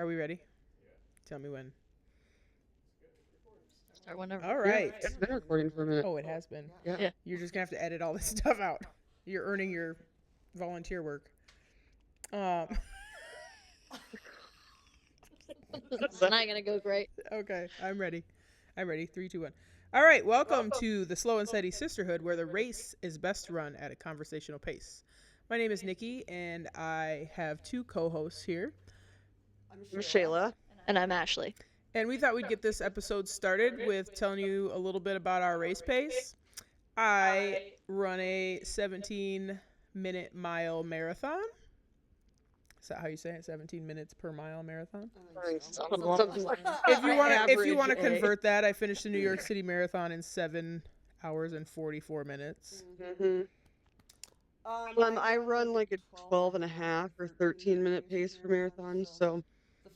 Are we ready? Tell me when. Start whenever. All Yeah, right. it's been recording for a minute. Oh, it has been. Yeah. Yeah. You're just gonna have to edit all this stuff out. You're earning your volunteer work. It's not gonna go great. Okay, I'm ready. 3, 2, 1. All right, welcome to the Slow and Steady Sisterhood, where the race is best run at a conversational pace. My name is Nikki, and I have two co-hosts here. I'm Shayla. And I'm Ashley. And we thought we'd get this episode started with telling you a little bit about our race pace. I run a 17-minute mile marathon. Is that how you say it? 17 minutes per mile marathon? Something like If you want to convert that, I finished the New York City Marathon in 7 hours and 44 minutes. Mm-hmm. I run like a 12 and a half or 13-minute pace for marathons. So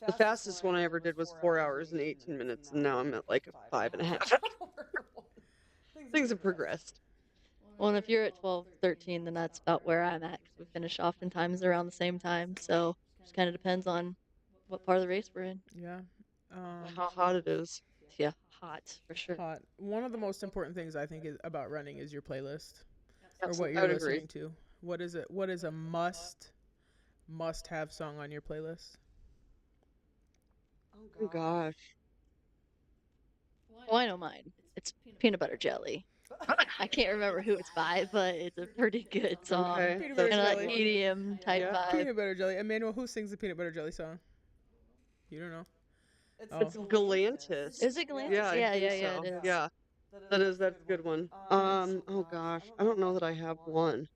the fastest one I ever did was 4 hours and 18 minutes, and now I'm at like a 5.5. Things have progressed. Well, and if you're at 12, 13, then that's about where I'm at. 'Cause we finish oftentimes around the same time. So it just kind of depends on what part of the race we're in. Yeah. How hot it is. Yeah, hot for sure. Hot. One of the most important things I think is about running is your playlist, or what Absolutely. you're I would listening agree. to. What is it? What is a must-have song on your playlist? Oh gosh. Well, I know mine. It's peanut butter jelly. I can't remember who it's by, but it's a pretty good song. Okay. Peanut That's butter Kind of jelly. like EDM type Yeah. vibe. Peanut butter jelly. Emmanuel, who sings the peanut butter jelly song? You don't know? It's Galantis. Is it Galantis? Yeah, I Yeah, think yeah, yeah, so. it is. Yeah, that's a good one. Oh gosh, I don't know that I have one.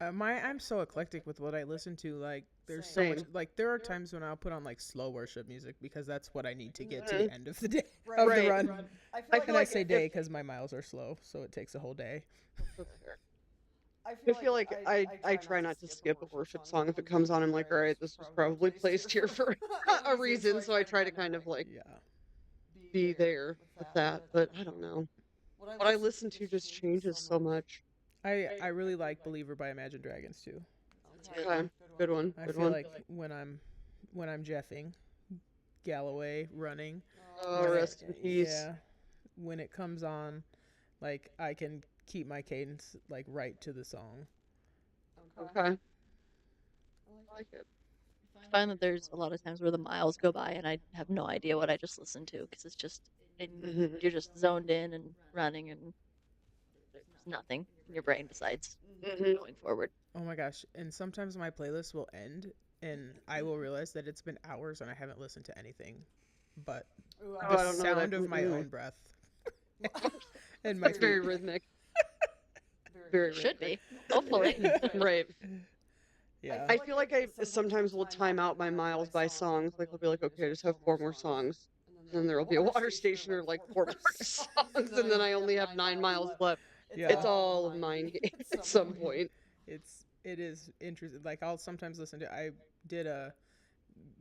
I'm so eclectic with what I listen to. Like, there's so much. Same. Like, there are times when I'll put on like slow worship music because that's what I need to get to Mhm. the end of the day of Right. the run. I feel And I like say day because my miles are slow, so it takes a whole day. I feel like I try not to skip a worship song if it comes on. I'm like, all right, this was probably placed here for a reason, so I try to kind of like Yeah. be there with that. But I don't know. What I listen to just changes so much. I really like Believer by Imagine Dragons too. Okay, good one. I Good feel one. like when I'm jeffing, Galloway running. Oh, when it- rest in peace. Yeah. When it comes on, like I can keep my cadence like right to the song. Okay. I like it. I find that there's a lot of times where the miles go by and I have no idea what I just listened to because it's just Mhm. you're just zoned in and running and there's nothing in your brain besides Mhm. going forward. Oh my gosh. And sometimes my playlist will end and I will realize that it's been hours and I haven't listened to anything but Oh, the I don't know sound that. of my Mm-mm. own breath. And my It's very feet. rhythmic. Very Should be. rhythmic. Hopefully. Right. Yeah. I feel like I sometimes will time out my miles by songs. Like I'll be like, okay, I just have 4 more songs. And then there'll be a water station or like 4 more songs, and then I only have 9 miles left. Yeah. It's all a mind game at some point. It is interesting. Like I'll sometimes listen to. I did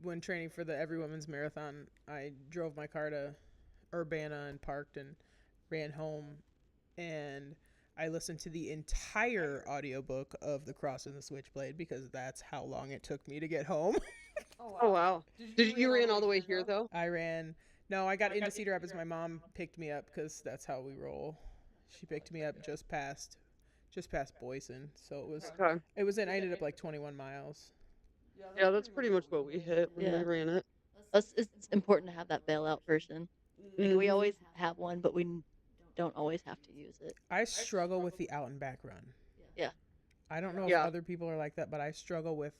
when training for the Every Women's Marathon. I drove my car to Urbana and parked and ran home, and I listened to the entire audiobook of The Cross and the Switchblade because that's how long it took me to get home. Oh wow. Did you ran all the way here though? I ran. No, I got into Cedar Rapids. My mom picked me up because that's how we roll. She picked me up just past Boyson, so Okay. I ended up like 21 miles. Yeah, that's pretty much what we hit when Yeah. we ran it. It's important to have that bailout person. Like, we always have one, but we don't always have to use it. I struggle with the out and back run. Yeah. I don't know if Yeah. other people are like that, but I struggle with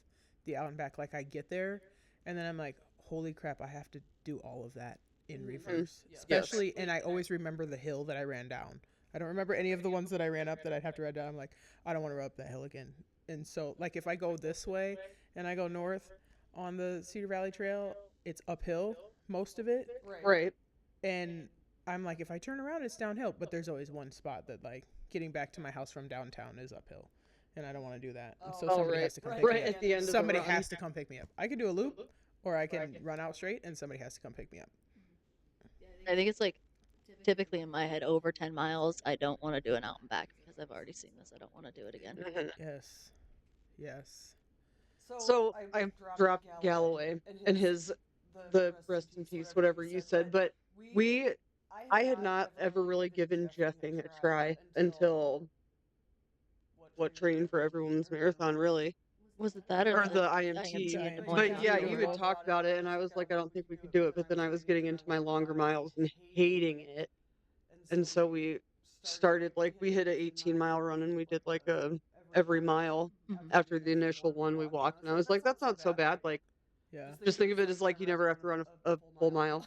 the out and back. Like I get there and then I'm like, holy crap, I have to do all of that in reverse. Especially, and I always remember the hill that I ran down. I don't remember any of the ones that I ran up that I'd have to run down. I'm like, I don't want to run up that hill again. And so like if I go this way and I go north on the Cedar Valley Trail, it's uphill, most of it. Right. And I'm like, if I turn around, it's downhill. But there's always one spot that, like, getting back to my house from downtown is uphill. And I don't want to do that. And so somebody has to come pick Right me up. at the end of Somebody the run. has to come pick me up. I can do a loop, or I can run out straight, and somebody has to come pick me up. I think it's like typically in my head over 10 miles. I don't want to do an out and back because I've already seen this. I don't want to do it again. Mhm. Yes. So I dropped Galloway and the rest in peace, whatever you said, but we I had not ever really given jeffing a try until what training for everyone's marathon really, Was it that or or the the IMT. Giants at the Giants, point? But because we yeah, were doing you had both. talked about it, and I was like, I don't think we could do it. But then I was getting into my longer miles and hating it, and so we started like we hit a 18-mile run, and we did like a every mile Mhm. after the initial one we walked, and I was like, that's not so bad. Like, Yeah. just think of it as like you never have to run a full mile.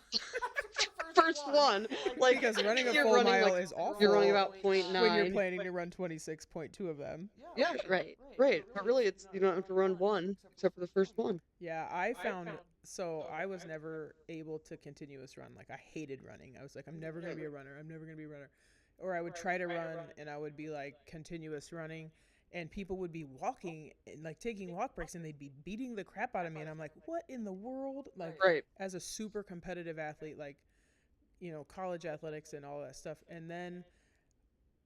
First one, like Because running a you're full running mile like is awful you're running about point when you're 0.9. planning to run 26.2 of them. Yeah, Right. right. But really, it's you don't have to run one except for the first one. Yeah, I found so I was never able to continuous run. Like I hated running. I was like, I'm never gonna be a runner. I'm never gonna be a runner. Or I would try to run and I would be like continuous running, and people would be walking and like taking walk breaks and they'd be beating the crap out of me, and I'm like, what in the world? Like Right. as a super competitive athlete, like college athletics and all that stuff, and then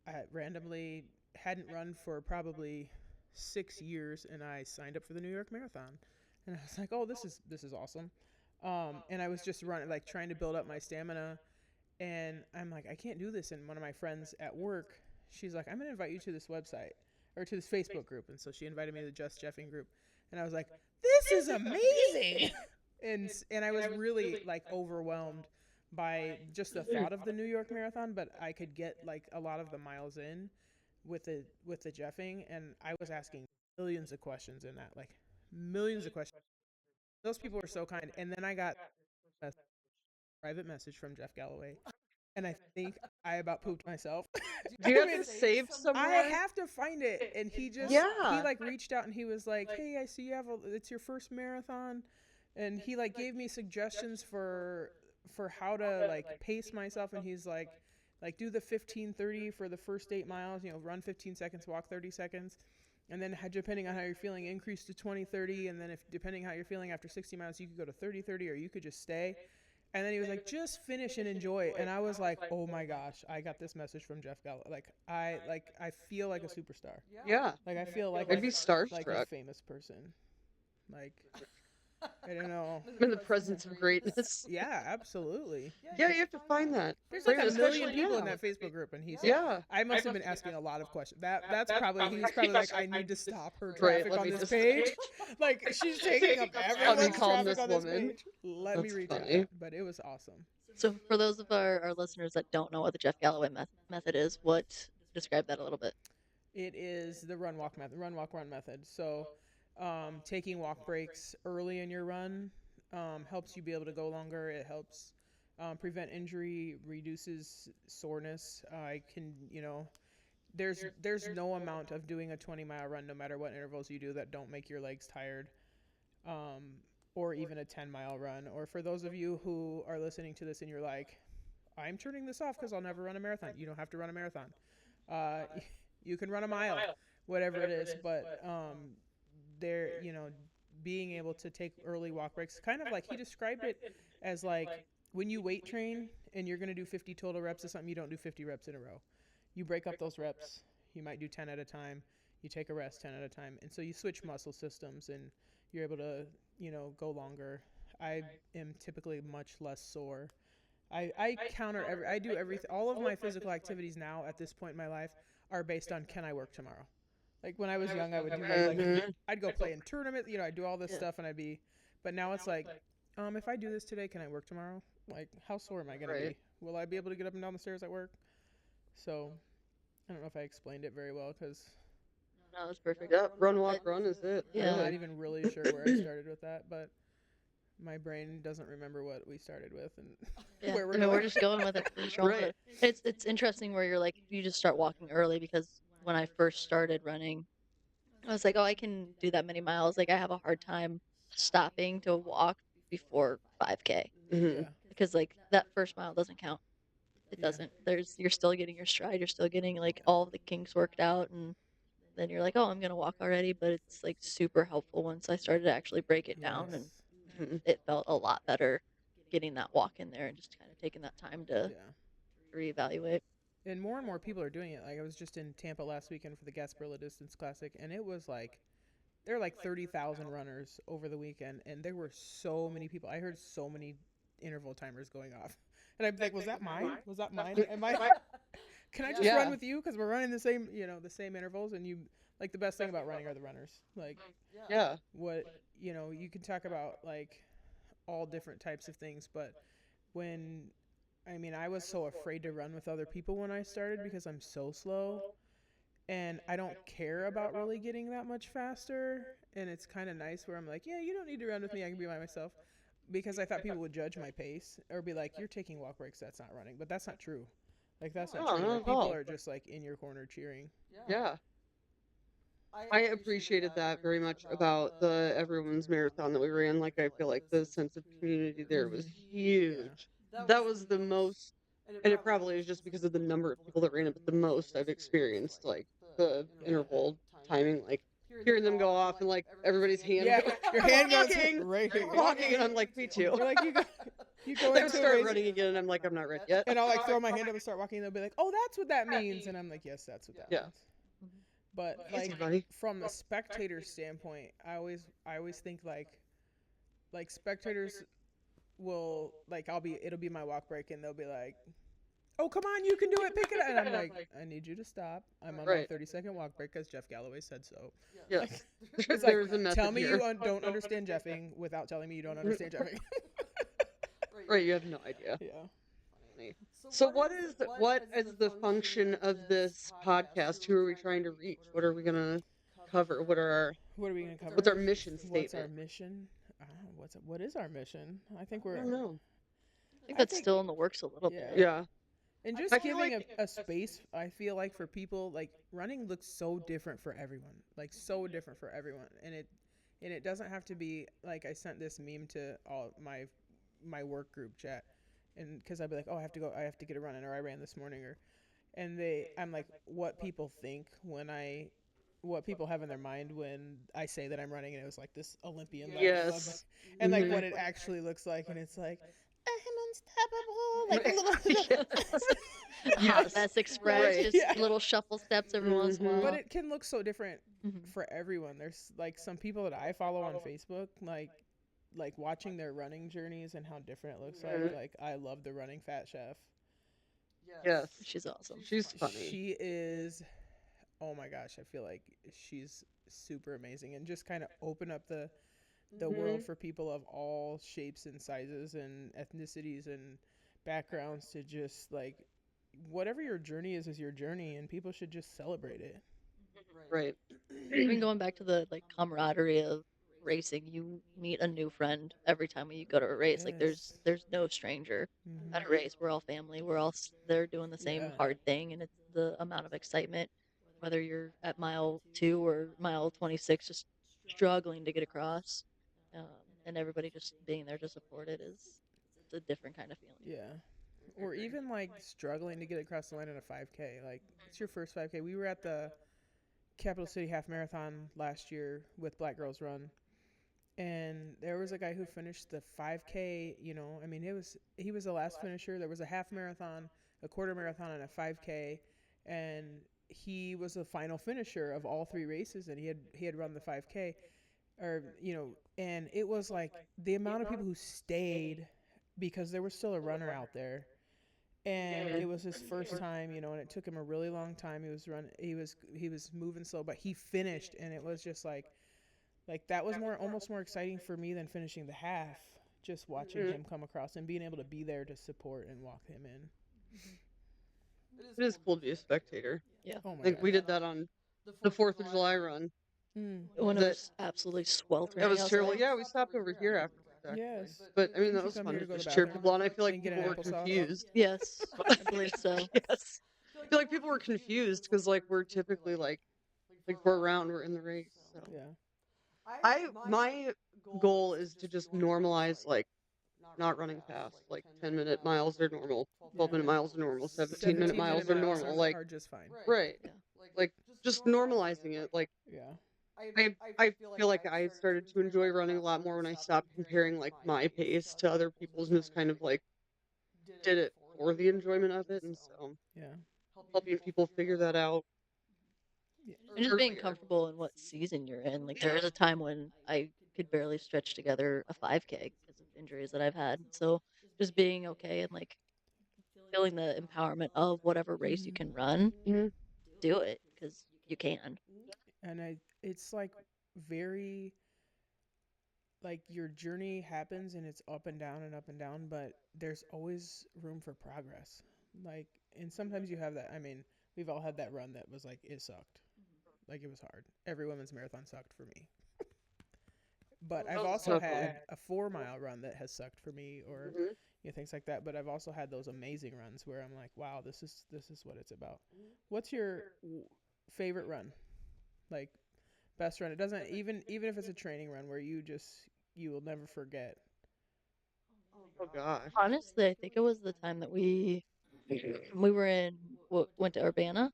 I randomly hadn't run for probably 6 years, and I signed up for the New York Marathon, and I was like, "Oh, this is awesome," and I was just running, like trying to build up my stamina, and I'm like, I can't do this. And one of my friends at work, she's like, I'm gonna invite you to this website or to this Facebook group, and so she invited me to the Just Jeffing group, and I was like, this is amazing, and I was really like overwhelmed by just the thought of the New York Marathon, but I could get like a lot of the miles in with the Jeffing, and I was asking millions of questions in that, like millions of questions. Those people were so kind, and then I got a private message from Jeff Galloway, and I think I about pooped myself. Do I you have mean, to save I somewhere? have to find it, and he Yeah. like reached out and he was like, "Hey, I see you have it's your first marathon," and he like gave me suggestions for how to like pace myself, and he's like do the 15:30 for the first 8 miles, run 15 seconds, walk 30 seconds, and then depending on how you're feeling, increase to 20:30, and then if depending how you're feeling after 60 miles, you could go to 30:30 or you could just stay. And then he was like, just finish and enjoy. And I was like, oh my gosh, I got this message from Jeff Gallo. Like I feel like a superstar. Yeah. Like I feel like I'd be a starstruck. famous person. Like I don't know. I'm in the presence of greatness. Yeah, absolutely. Yeah, you have to find that. There's like a Especially million people in now. that Facebook group, and he's Yeah. I must have been asking a lot of questions. That's probably he's probably like, I need to stop her Right, traffic let on me this just- page. Like she's taking up everyone's calm traffic this on this woman. page. Let me That's reach funny. out. But it was awesome. So for those of our listeners that don't know what the Jeff Galloway method is, describe that a little bit. It is the run walk method, run method. So, taking walk breaks early in your run helps you be able to go longer. It helps prevent injury, reduces soreness. I can, there's no amount of doing a 20-mile run, no matter what intervals you do, that don't make your legs tired. Um, or even a 10-mile run. Or for those of you who are listening to this and you're like, I'm turning this off because I'll never run a marathon. You don't have to run a marathon. Uh, you can run a mile, whatever it is, but there, being able to take early walk breaks, kind of like he described it as like when you weight train and you're going to do 50 total reps of something, you don't do 50 reps in a row. You break up those reps. You might do 10 at a time. You take a rest 10 at a time. And so you switch muscle systems and you're able to, go longer. I am typically much less sore. I do everything. All of my physical activities now at this point in my life are based on, can I work tomorrow? Like when I was young, I would do Mhm. I'd go play in tournaments, I'd do all this Yeah. stuff, and but now it's like, if I do this today, can I work tomorrow? Like, how sore am I gonna Right. be? Will I be able to get up and down the stairs at work? So, I don't know if I explained it very well because No, that's perfect. Yep, run, walk, run is it. Yeah. I'm not Really. even really sure where I started with that, but my brain doesn't remember what we started with and Yeah, where we're I mean, going. we're just going with it. We're just rolling with Right. it. It's interesting where you're like you just start walking early because when I first started running, I was like, oh, I can do that many miles. Like I have a hard time stopping to walk before 5K Mhm. Yeah, because like that first mile doesn't count. It Yeah. doesn't. You're still getting your stride. You're still getting like all of the kinks worked out, and then you're like, oh, I'm gonna walk already. But it's like super helpful once I started to actually break it down, and yes, Mhm. it felt a lot better getting that walk in there and just kind of taking that time to yeah. reevaluate. And more people are doing it. Like I was just in Tampa last weekend for the Gasparilla Distance Classic, and it was like there were like 30,000 runners over the weekend, and there were so many people. I heard so many interval timers going off, and I'd be like, "Was that mine? Was that mine? Am I? Can I just run with you? Because we're running the same, the same intervals." And you like the best thing about running are the runners. Like, Yeah. what you can talk about like all different types of things, but when I was so afraid to run with other people when I started because I'm so slow and I don't care about really getting that much faster. And it's kind of nice where I'm like, yeah, you don't need to run with me. I can be by myself. Because I thought people would judge my pace or be like, you're taking walk breaks. That's not running. But that's not true. Like, that's not No, true. not Like, at people all. are just like in your corner cheering. Yeah. I appreciated that very much about the everyone's marathon that we ran. Like, I feel like the sense of community there was huge. That was the most, and it probably is just because of the number of people that ran it, but the most I've experienced, like, the Yeah. interval timing, like, hearing them go off and, like, everybody's hand Yeah, goes, your "I'm hand goes walking! right here. I'm walking!" And I'm like, me too. You're like, you go They would into a start race, running again, and I'm like, I'm not ready yet. and I'll like throw my hand up and start walking. And they'll be like, "Oh, that's what that means," and I'm like, "Yes, that's what that Yeah. means." But Easy, like buddy. from the spectator standpoint, I always think like spectators will like it'll be my walk break and they'll be like, "Oh, come on, you can do it, pick it up," and I'm like, "I need you to stop. I'm on my Right. 30-second walk break because Jeff Galloway said so." Yes. It's There's a like, method tell me here. you don't understand jeffing without telling me you don't understand jeffing. Right, you have no idea. Yeah. Funny. So what is the function of this podcast? Who are we trying to reach? What are we gonna cover? What are What are we gonna cover? what's our mission What's our statement? mission? What is our mission? I think I we're. don't know. I think that's still in the works a little Yeah. bit. Yeah. And just I feel giving like a space, I feel like for people, like running looks so different for everyone, like so different for everyone, and it doesn't have to be like I sent this meme to all my work group chat, and because I'd be like, oh, I have to get a run in, or I ran this morning, I'm like, what people think what people have in their mind when I say that I'm running, and it was like this Olympian level, yes. and like Mhm. what it actually looks like, and it's like, I'm unstoppable, like a little. Yes. Hot mess express, Right. just Yeah. little shuffle steps every once in a Mhm. while. But it can look so different Mhm. for everyone. There's like some people that I follow on Facebook, like watching their running journeys and how different it looks Mhm. like I love the running fat chef. Yes. She's awesome. She's funny. She is, oh my gosh, I feel like she's super amazing and just kind of open up the world Mhm. for people of all shapes and sizes and ethnicities and backgrounds to just like whatever your journey is your journey and people should just celebrate it. Right. I mean, going back to the like camaraderie of racing, you meet a new friend every time you go to a race. Like Yes. there's no stranger Mhm. at a race. We're all family. We're all there doing the same Yeah. hard thing, and it's the amount of excitement, whether you're at mile 2 or mile 26, just struggling to get across, um, and everybody just being there to support it is it's a different kind of feeling. Yeah. Or even like struggling to get across the line in a 5K. Like it's your first 5K. We were at the Capital City Half Marathon last year with Black Girls Run, and there was a guy who finished the 5K. He was the last finisher. There was a half marathon, a quarter marathon, and a 5K, and he was the final finisher of all three races, and he had run the 5K, and it was like the amount of people who stayed because there was still a runner out there, and it was his first time, and it took him a really long time. He was moving slow, but he finished, and it was just like that was almost more exciting for me than finishing the half, just watching him come across and being able to be there to support and walk him in. It is cool to be a spectator. Yeah. Oh I my think we gosh. did that on the 4th of July run. When it That was absolutely sweltering that was terrible. outside. Yeah, we stopped over here after, actually. Yes. But I mean, Didn't that you was come fun here to to go to just the cheer bathroom people on. I feel like and get people an were applesauce? confused. Yes, I believe so. Yes. I feel like people were confused because like we're typically like we're around, we're in the race. So Yeah. my goal is to just normalize like not running fast. Like 10-minute miles are normal, 12-minute miles are normal, 17-minute 17-minute miles are normal. Like are just fine. right. Yeah. Like just normalizing it. Like Yeah. I feel like I started to enjoy running a lot more when I stopped comparing like my pace to other people's and just kind of like did it for the enjoyment of it, and so Yeah. helping people figure that out. And just being earlier. comfortable in what season you're in. Like there was a time when I could barely stretch together a 5K because of injuries that I've had. So just being okay and like feeling the empowerment of whatever race you Mhm. can run, Mhm. do it because you can. And it's like very, like your journey happens and it's up and down, but there's always room for progress. Like, and sometimes you have that. I mean, we've all had that run that was like, it sucked. Like, it was hard. Every women's marathon sucked for me. But That I've was a also tough one. had a 4 mile run that has sucked for me, or Mhm. things like that. But I've also had those amazing runs where I'm like, wow, this is what it's about. What's your favorite run? Like, best run? It doesn't even if it's a training run where you will never forget. Oh gosh. Honestly, I think it was the time that we were in went to Urbana.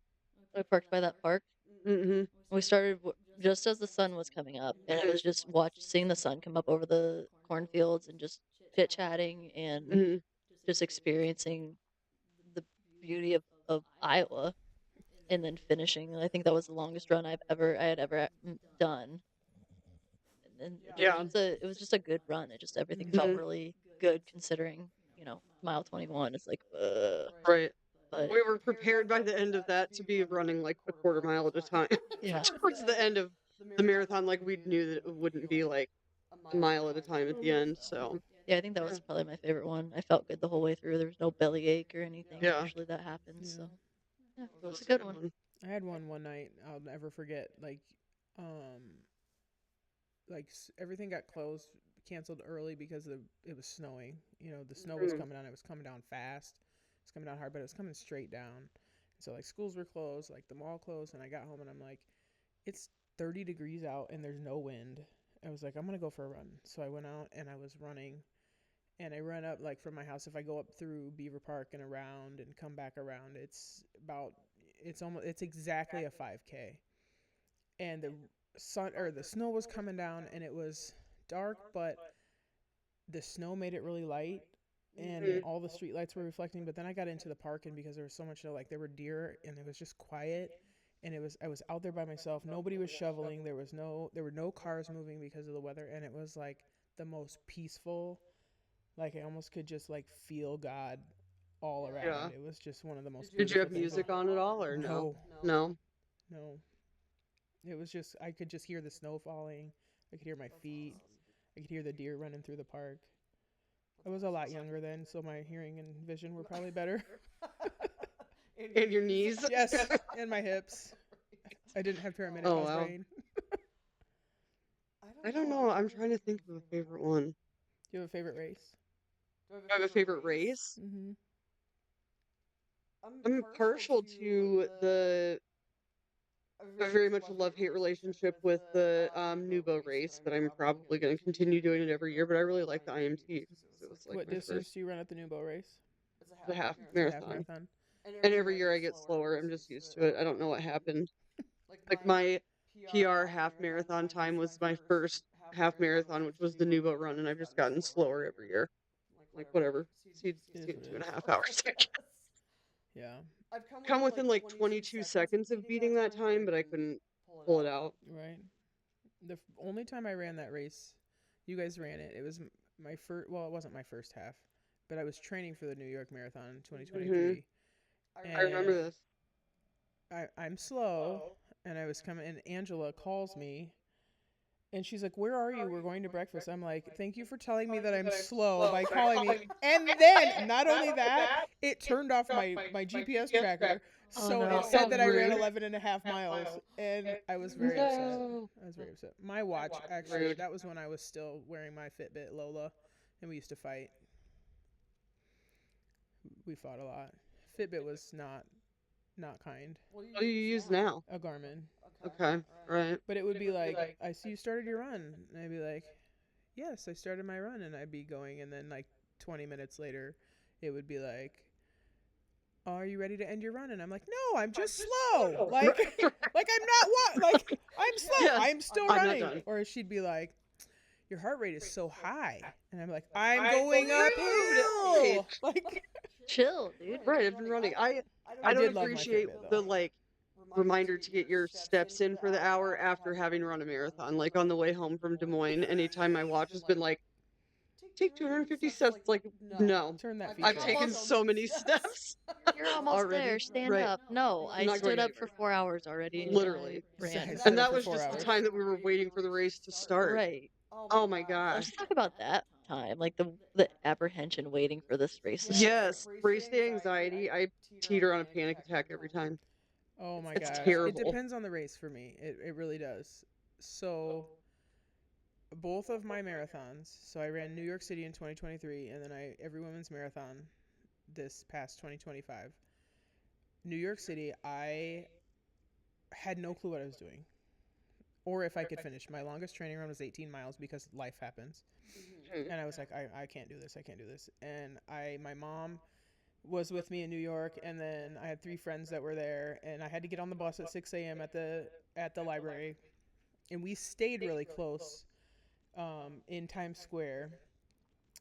We parked by that park. Mhm. We started just as the sun was coming up, and it was just seeing the sun come up over the cornfields and just chit chatting and Mhm. just experiencing the beauty of Iowa, and then finishing. I think that was the longest run I had ever done, and Yeah. it was just a good run. It just everything felt Mhm. really good considering mile 21 is like, Right. but We were prepared by the end of that to be running like a quarter mile at a time. yeah. Towards the end of the marathon, like we knew that it wouldn't be like a mile at a time at the end. So Yeah, I think that yeah. was probably my favorite one. I felt good the whole way through. There was no bellyache or anything. Yeah. Usually that happens. Yeah. So yeah, it That was a was good one. I had one night I'll never forget. Like everything got closed, canceled early because it was snowing. The snow was Mhm. coming down. It was coming down fast. It was coming down hard, but it was coming straight down. So like schools were closed, like the mall closed, and I got home and I'm like, it's 30 degrees out and there's no wind. I was like, I'm gonna go for a run. So I went out and I was running, and I run up like from my house. If I go up through Beaver Park and around and come back around, it's exactly a 5K. And the sun or the snow was coming down and it was dark, but the snow made it really light and Mhm. all the street lights were reflecting. But then I got into the park, and because there was so much snow, like there were deer and it was just quiet, and I was out there by myself. Nobody was shoveling. There were no cars moving because of the weather, and it was like the most peaceful. Like I almost could just like feel God all Yeah. around. It was just one of the most Did you beautiful have things. music on at all or no? No, No. no. It was just I could just hear the snow falling. I could hear my feet. I could hear the deer running through the park. I was a lot younger then, so my hearing and vision were probably better. And your knees? Yes, and my hips. I didn't have Oh perimenopause wow. brain. I don't know. I'm trying to think of a favorite one. Do you have a favorite race? Do I have a favorite race? Mm-hmm. I'm partial to the I very much a love-hate relationship with the Nubo race, but I'm probably going to continue doing it every year. But I really like the IMT because it was like What my distance first do you run at the Nubo race? the half It's a half marathon. marathon. And every year I get slower. I'm just used to it. I don't know what happened. Like my PR half marathon time was my first half marathon, which was the Nubo run, and I've just gotten slower every year. Like whatever. It See is it what in it two and a is. half hours. I guess. Yeah, Come within like 22 seconds of beating that time, but I couldn't pull it out. right. The only time I ran that race, you guys ran it. It was my first. Well, it wasn't my first half, but I was training for the New York Marathon in Hmm. 2023, I remember and this. I'm slow, and I was coming, and Angela calls me, and she's like, "Where are you? We're going to breakfast." I'm like, "Thank you for telling me that I'm slow by calling me." And then, not only that, it turned off my GPS tracker, Oh so it no. said Oh, that I ran rude. 11 and a half miles, and I was very upset. No. I was very upset. My watch, actually, Rude. that was when I was still wearing my Fitbit Lola, and we used to fight. We fought a lot. Fitbit was not kind. What do you use now? A Garmin. Okay, right. But it would be like, I see you started your run. And I'd be like, yes, I started my run. And I'd be going. And then, like, 20 minutes later, it would be like, are you ready to end your run? And I'm like, no, I'm just slow. Like, like I'm not like, I'm slow. Yeah, I'm still I'm not running. done. Or she'd be like, your heart rate is so high. And I'm like, I'm going uphill. Like, Chill, dude. Right, I've been running. I I don't did love my appreciate Fitbit, the though. like reminder to get your steps in for the hour after having run a marathon. Like on the way home from Des Moines, anytime my watch has been like, take 250 steps, it's like, no. Turn that I've feature off. taken so many steps You're almost already. there. Stand Right. up. No, I not stood going up for 4 hours already. Literally. And I I ran. stood And up that for was 4 just the hours. time that we were waiting for the race to start. Right. Oh my gosh. Let's talk about that time, like the apprehension waiting for this race to start. Yes, race day anxiety. I teeter on a panic attack every time. Oh my It's gosh. It terrible. depends on the race for me. It really does. So both of my marathons. So I ran New York City in 2023 and then every women's marathon this past 2025. New York City, I had no clue what I was doing or if I could finish. My longest training run was 18 miles because life happens. Mhm. And I was like, I can't do this. I can't do this. And my mom was with me in New York, and then I had 3 friends that were there, and I had to get on the bus at 6 a.m. at the library, and we stayed really close in Times Square.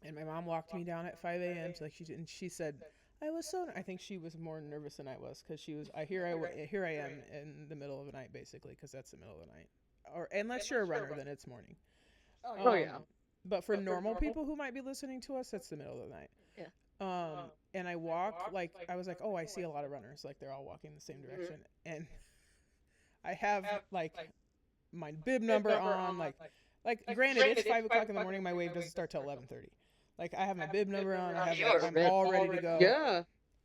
And my mom walked me down at 5 a.m. So like she said, I was so. I think she was more nervous than I was because she was. Here I am in the middle of the night basically because that's the middle of the night. Or unless you're a runner, then it's morning. Oh, yeah. But for normal people who might be listening to us, that's the middle of the night. Yeah. And I walk like I was like, oh, I see a lot of runners, like they're all walking in the same direction, and I have like my bib number on, like granted it's 5 o'clock in the morning. My wave doesn't start till 11:30. Like I have my bib number on. I have You are I'm ready. all ready to go. Yeah.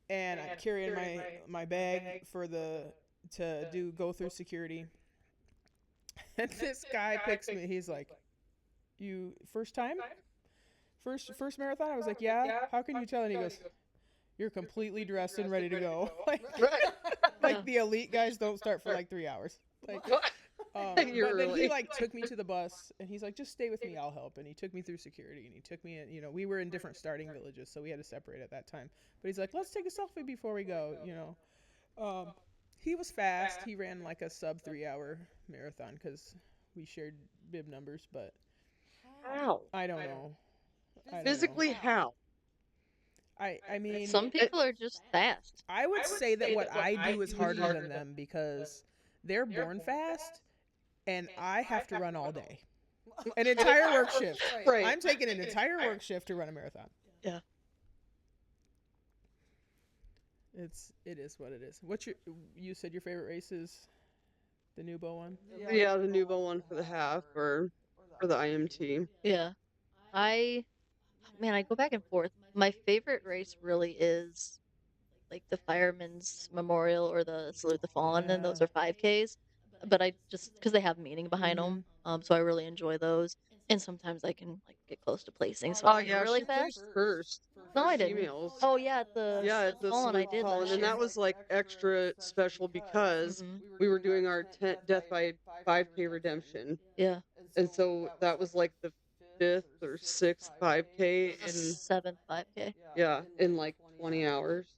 And I'm carrying my bag for to go through security. And this guy picks me. He's like, "You first time? First marathon?" I was like, "Yeah." How can you tell? And he goes, "You're completely dressed and ready to go." Like, Right. like the elite guys don't start for like 3 hours. Like, You're but then he really- like took me to the bus and he's like, "Just stay with me, I'll help." And he took me through security and he took me in. We were in different starting villages, so we had to separate at that time. But he's like, "Let's take a selfie before we go." He was fast. He ran like a sub 3 hour marathon because we shared bib numbers. But How? I don't know. Physically, how? I mean, Some people are just fast. I would say that what I do is harder than them because they're born fast and I have to run all day. An entire work shift. Right. I'm taking an entire work shift to run a marathon. Yeah. It is what it is. You said your favorite race is the Nubo one? Yeah, the Nubo one for the half or the IMT. Yeah. I go back and forth. My favorite race really is like the Fireman's Memorial or the Salute the Fallen, and those Yeah. are 5Ks. But I just because they have meaning behind them, so I really enjoy those. And sometimes I can like get close to placing, so Oh I yeah, really she placed fast. first. No, for I didn't. Females. Oh yeah, at the Yeah, Salute at the the Fallen I Salute did Fallen, last and year. that was like extra special because Mhm. we were doing our Death by 5K redemption, Yeah, and so that was like the 5th or 6th 5K the in 7th 5K. in like 20 hours.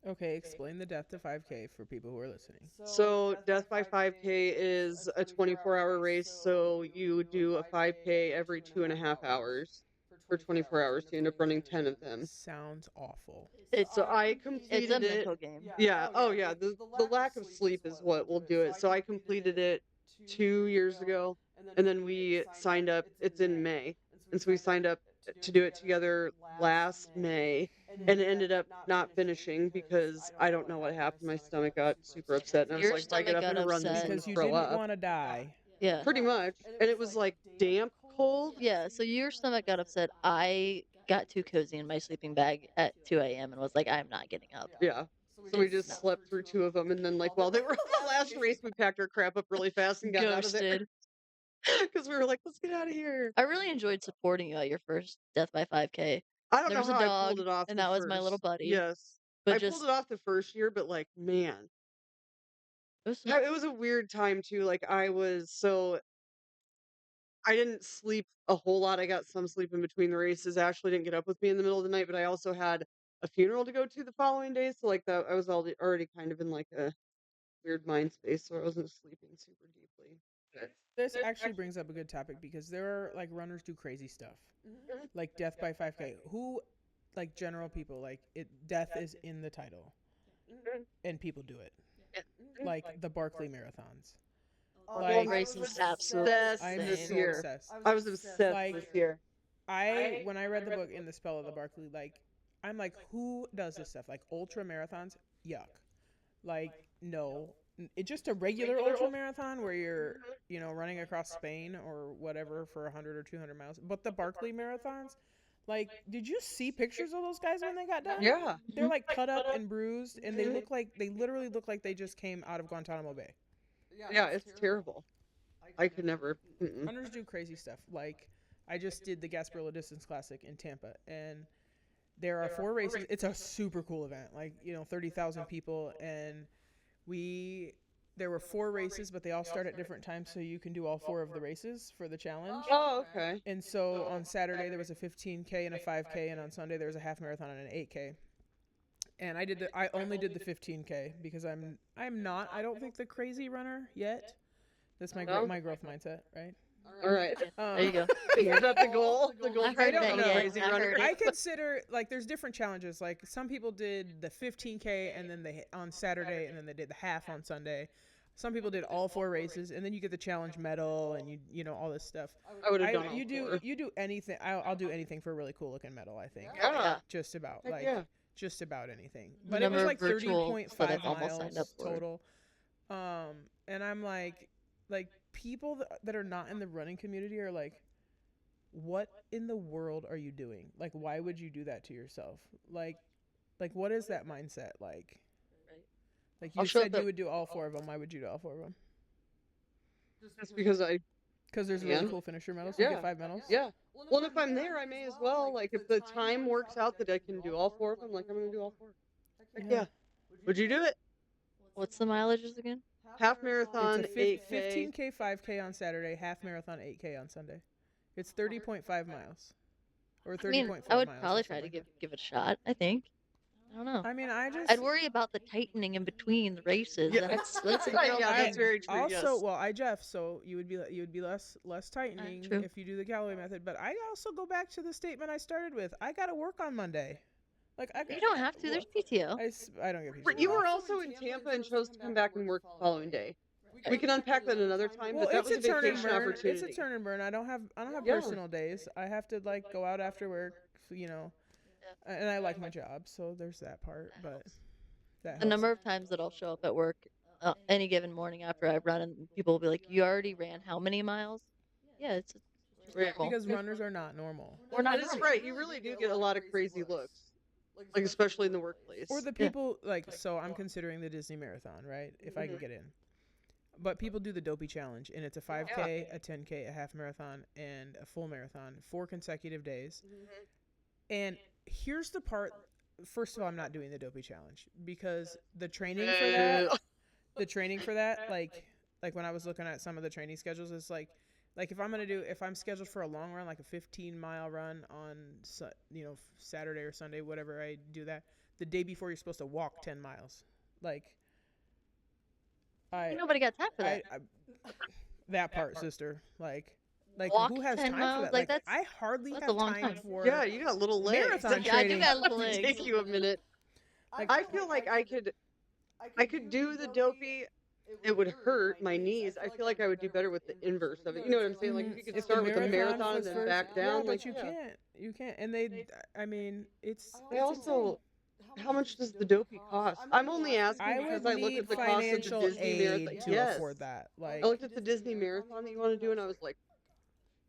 Okay, explain the Death to 5K for people who are listening. So Death by 5K is a 24-hour race, so you do a 5K every 2.5 hours for 24 hours. So you end up running 10 of them. Sounds awful. It's So I it's a completed it. mental game. Yeah. Oh, yeah. The lack of sleep is what will do it. So I completed it 2 years ago, and then we signed up. It's in May, and so we signed up to do it together last May, and it ended up not finishing because I don't know what happened. My stomach got super upset, and I was Your like, if I get stomach up got and run this, upset. I'm Because gonna you throw didn't up. want to die. Yeah. Pretty much, and it was like damp cold. Yeah, so your stomach got upset. I got too cozy in my sleeping bag at 2 a.m. and was like, I'm not getting up. Yeah. So we just No. slept through 2 of them, and then like while they were on the last race, we packed our crap up really fast and got out of there Ghosted. because we were like, let's get out of here. I really enjoyed supporting you at your first Death by 5K. I don't There know was a how I dog, pulled it off. and the that was my little first. buddy. Yes, But I just pulled it off the first year, but like, man, it was it was a weird time too. Like I didn't sleep a whole lot. I got some sleep in between the races. Ashley didn't get up with me in the middle of the night, but I also had a funeral to go to the following day. So like that, I was already kind of in like a weird mind space, so I wasn't sleeping super deeply. But This actually brings up a good topic because there are like runners do crazy stuff. Like Death by 5K. Who, like general people, like death is in the title and people do it. like the Barkley marathons. Well, Like, I Racing's was absolutely I'm this insane. so year. obsessed. I was obsessed Like, this year. When I read the book In the Spell of the Barkley, like, I'm like, who does this stuff? Like, ultra marathons? Yuck. Like, no. It's just a regular ultra marathon where you're, running across Spain or whatever for 100 or 200 miles. But the Barkley marathons, like, did you see pictures of those guys when they got done? Yeah. They're like cut up and bruised, and they literally look like they just came out of Guantanamo Bay. Yeah, it's terrible. I could never. Runners do crazy stuff. Like, I just did the Gasparilla Distance Classic in Tampa, and there are 4 races. It's a super cool event, like, 30,000 people, and there were 4 races, but they all start at different times, so you can do all 4 of the races for the challenge. Oh, okay. And so on Saturday there was a 15K and a 5K, and on Sunday there was a half marathon and an 8K. And I only did the 15K because I don't think the crazy runner yet. That's my growth mindset, right? All right. There you go. Is that the goal? The goal I for heard the that, yeah. crazy I runner. heard it. I consider, like, there's different challenges. Like, some people did the 15K and then on Saturday, and then they did the half on Sunday. Some people did all 4 races, and then you get the challenge medal and all this stuff. I would have done all You 4. do anything. I'll do anything for a really cool looking medal, I think. Yeah. Just about. Heck Like, yeah. just about anything. The But it was number like of virtuals 30.5 that I've almost signed up miles for. total. And I'm like people that are not in the running community are like, what in the world are you doing? Like, why would you do that to yourself? Like what is that mindset? Like I'll you show said the- you would do all 4 of them. Why would you do all 4 of them? Just because Because there's Yeah. really cool finisher medals. You Yeah. get 5 medals. Yeah. Well, if I'm there, I may as well. Like, if the time works out that I can do all 4 of them, like, I'm going to do all 4. Like, yeah. Would you do it? What's the mileages again? Half marathon, It's a 8K. 15K, 5K on Saturday, half marathon, 8K on Sunday. It's 30.5 miles. Or 30.4 I would miles or probably try to something. give it a shot, I think. I don't know. I mean, I'd worry about the tightening in between the races. Yeah. That's Yeah, that's very true. Also, yes. well, I Jeff, so you would be less tightening true. if you do the Galloway method. But I also go back to the statement I started with. I got to work on Monday. Like, You don't have to. There's PTO. I don't get PTO. But you were also in Tampa and chose to come back and work the following day. We can unpack that another time, Well, but that it's was a a turn and vacation burn. opportunity. It's a turn and burn. I don't have Yeah. personal days. I have to, like, go out after work, and I like my job, so there's that part. But that The helps. number of times that I'll show up at work any given morning after I've run, and people will be like, "You already ran how many miles?" Yeah, it's just Right. normal. Because runners are not normal. We're not That is right. You really do get a lot of crazy looks. Like, especially in the workplace. Or the people, like, so I'm considering the Disney Marathon, right? If I can get in. But people do the Dopey Challenge, and it's a 5K, a 10K, a half marathon, and a full marathon, 4 consecutive days. And here's the part. First of all, I'm not doing the Dopey Challenge because the training for that, like when I was looking at some of the training schedules, it's like if I'm scheduled for a long run, like a 15-mile run on, Saturday or Sunday, whatever, I do that. The day before, you're supposed to walk 10 miles. Like, Ain't nobody got time for that. that part, sister. Like Walk who has 10 time miles? for that? Like, I hardly that's have a long time time. for. Yeah, you got little legs. Marathon I do training. got little It would legs. take you a minute. I feel like I could do the dopey. It would hurt my knees. I feel like I would do better with the inverse of it. You know what I'm saying? Like, if you could If start with a marathon and was then first- back down. Yeah, like, but you can't. And it's. I also, how much does the dopey cost? I'm only asking I because would I look need at the cost of the financial Disney aid marathon. to Yes. afford that. Like, I looked at the Disney marathon that you want to do, and I was like,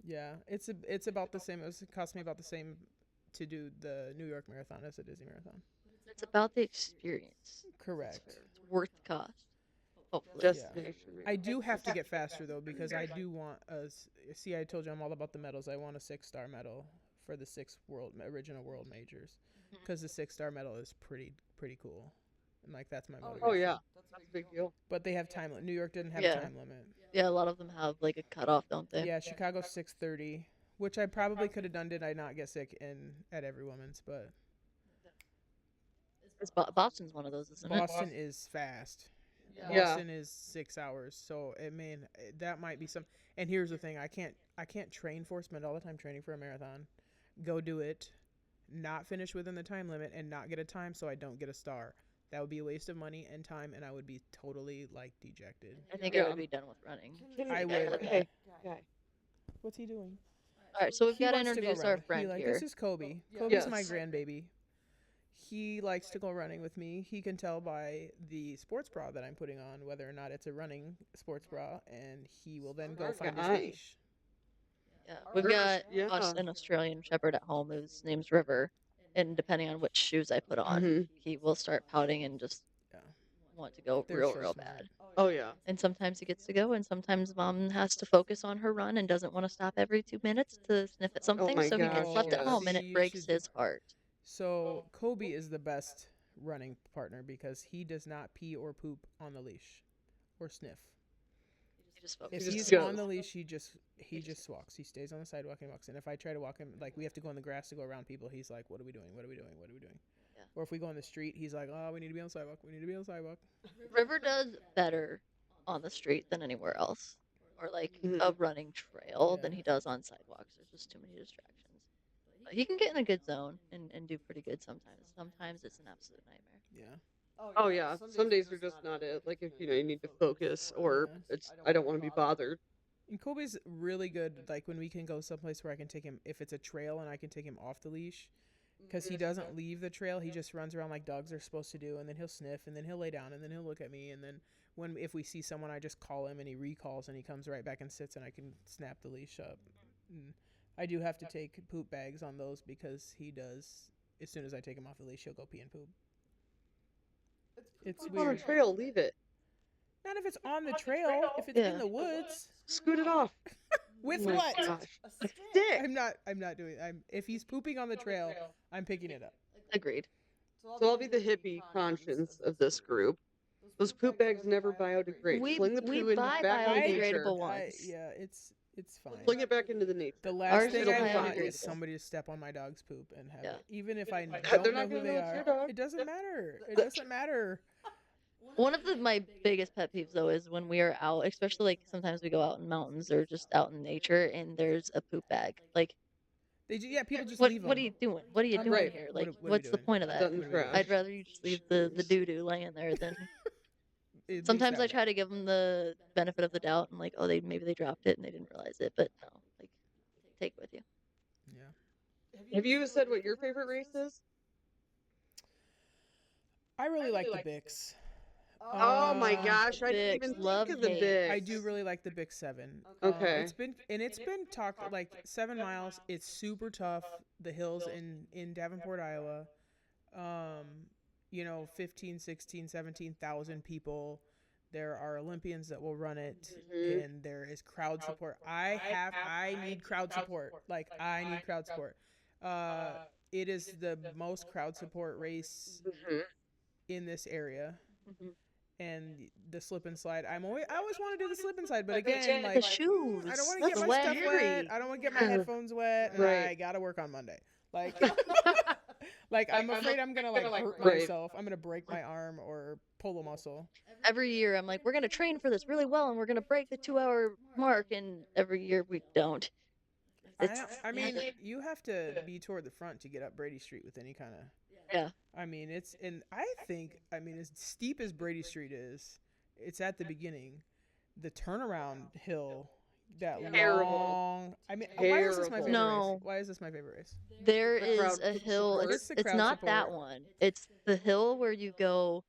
yeah, it's about the same. It cost me about the same to do the New York Marathon as the Disney Marathon. It's about the experience. Correct. It's worth the cost. Hopefully. destination. I do have to get faster though because I do want see, I told you I'm all about the medals. I want a 6-star medal for the 6 original world majors because the 6-star medal is pretty cool, and like that's my motivation. Oh yeah, that's a big deal. But they have time limit. New York didn't have Yeah. a time limit. Yeah, a lot of them have like a cutoff, don't they? Yeah, Chicago's 6:30, which I probably could have done did I not get sick at every woman's, but Boston's one of those, isn't it? Boston is fast. Yeah. Boston is 6 hours, so that might be some. And here's the thing: I can't train for, spend all the time training for a marathon, go do it, not finish within the time limit, and not get a time, so I don't get a star. That would be a waste of money and time, and I would be totally like dejected. I think I would be done with running. I think would. had that. Hey, guy. What's he doing? All right, so we've He got to wants to go introduce our running. friend This here. is Kobe. Kobe's my Yes. grandbaby. He likes to go running with me. He can tell by the sports bra that I'm putting on whether or not it's a running sports bra, and he will then go find his guy. leash. Yeah, we've River's- got us an Australian Shepherd at home whose name's River, and depending on which shoes I put on, Mhm. he will start pouting and just Yeah. want to go They're real, so real smart. bad. Oh yeah. And sometimes he gets to go, and sometimes mom has to focus on her run and doesn't want to stop every 2 minutes to sniff at something, my so he gets gosh, left at yes. home, and See, it you breaks should- his heart. So Kobe is the best running partner because he does not pee or poop on the leash or sniff. He just If focuses. just he's goes. on the leash, he just walks. He stays on the sidewalk and walks. And if I try to walk him, like we have to go in the grass to go around people, he's like, "What are we doing? What are we doing? What are we doing?" Yeah. Or if we go in the street, he's like, "Oh, we need to be on the sidewalk. We need to be on the sidewalk." River does better on the street than anywhere else, or like Mhm. a running trail than Yeah. he does on sidewalks. There's just too many distractions. But he can get in a good zone and do pretty good sometimes. Sometimes it's an absolute nightmare. Yeah. Oh yeah. Some days are just not it. Like if you need to focus or Yeah. it's I don't want to be bothered. And Kobe's really good, like when we can go someplace where I can take him, if it's a trail and I can take him off the leash, because he doesn't leave the trail. He just runs around like dogs are supposed to do, and then he'll sniff, and then he'll lay down, and then he'll look at me, and then if we see someone, I just call him, and he recalls, and he comes right back and sits, and I can snap the leash up. And I do have to take poop bags on those because he does. As soon as I take him off the leash, he'll go pee and poop. It's If on a weird. trail, leave it. Not if it's on the trail. If it's Yeah. in the woods. Scoot it off. With Oh my what? gosh. A stick. I'm not doing. If he's pooping on the trail, I'm picking it up. Agreed. So I'll be the hippie conscience of this group. Those poop bags never biodegrade. We- Fling the we poo buy back into nature. biodegradable ones. Yeah, it's fine. Fling it back into the nature. The last Ours thing is I want biodegradable. is somebody to step on my dog's poop and have Yeah. it. Even if I They're don't know not who gonna they know it's your are, dog. it doesn't matter. It doesn't matter. One of my biggest pet peeves though is when we are out, especially like sometimes we go out in mountains or just out in nature and there's a poop bag. Like People just what leave them. what are you doing? What are you doing Right. here? What Like are we what's the doing? point of That that? in What are we doing? trash. I'd rather you just leave the doo doo laying there than At least sometimes that I way. try to give them the benefit of the doubt and like, oh, maybe they dropped it and they didn't realize it, but no, like take it with you. Yeah. Have you said what your favorite race is? I really like the Bix. Oh my gosh, I didn't Bix, even love think of the hate. Bix. I do really like the Bix 7. Okay. It's been talked like 7 miles. It's super tough. The hills in Davenport, Iowa. 15, 16, 17,000 people. There are Olympians that will run it, Mhm. and there is crowd support. I need crowd support. Like I need crowd support. It is the most crowd support race Mhm. in this area. Mhm. And the slip and slide. I always want to do the slip and slide, but again, like The shoes. I don't want to That's get my wet. stuff wet. I don't want to get my headphones wet, and Right. I gotta work on Monday. Like, like I'm afraid I'm gonna hurt Right. myself. I'm gonna break my arm or pull a muscle. Every year I'm like, we're gonna train for this really well and we're gonna break the 2 hour mark, and every year we don't. I mean, you have to be toward the front to get up Brady Street with any kind of. Yeah. I mean, I mean, as steep as Brady Street is, it's at the beginning. The turnaround hill, that Terrible. long. I mean, why is this my Terrible. favorite No. race? Why is this my favorite race? There The crowd is a support. hill. It's It's, the it's crowd not that support. one. It's the hill where you go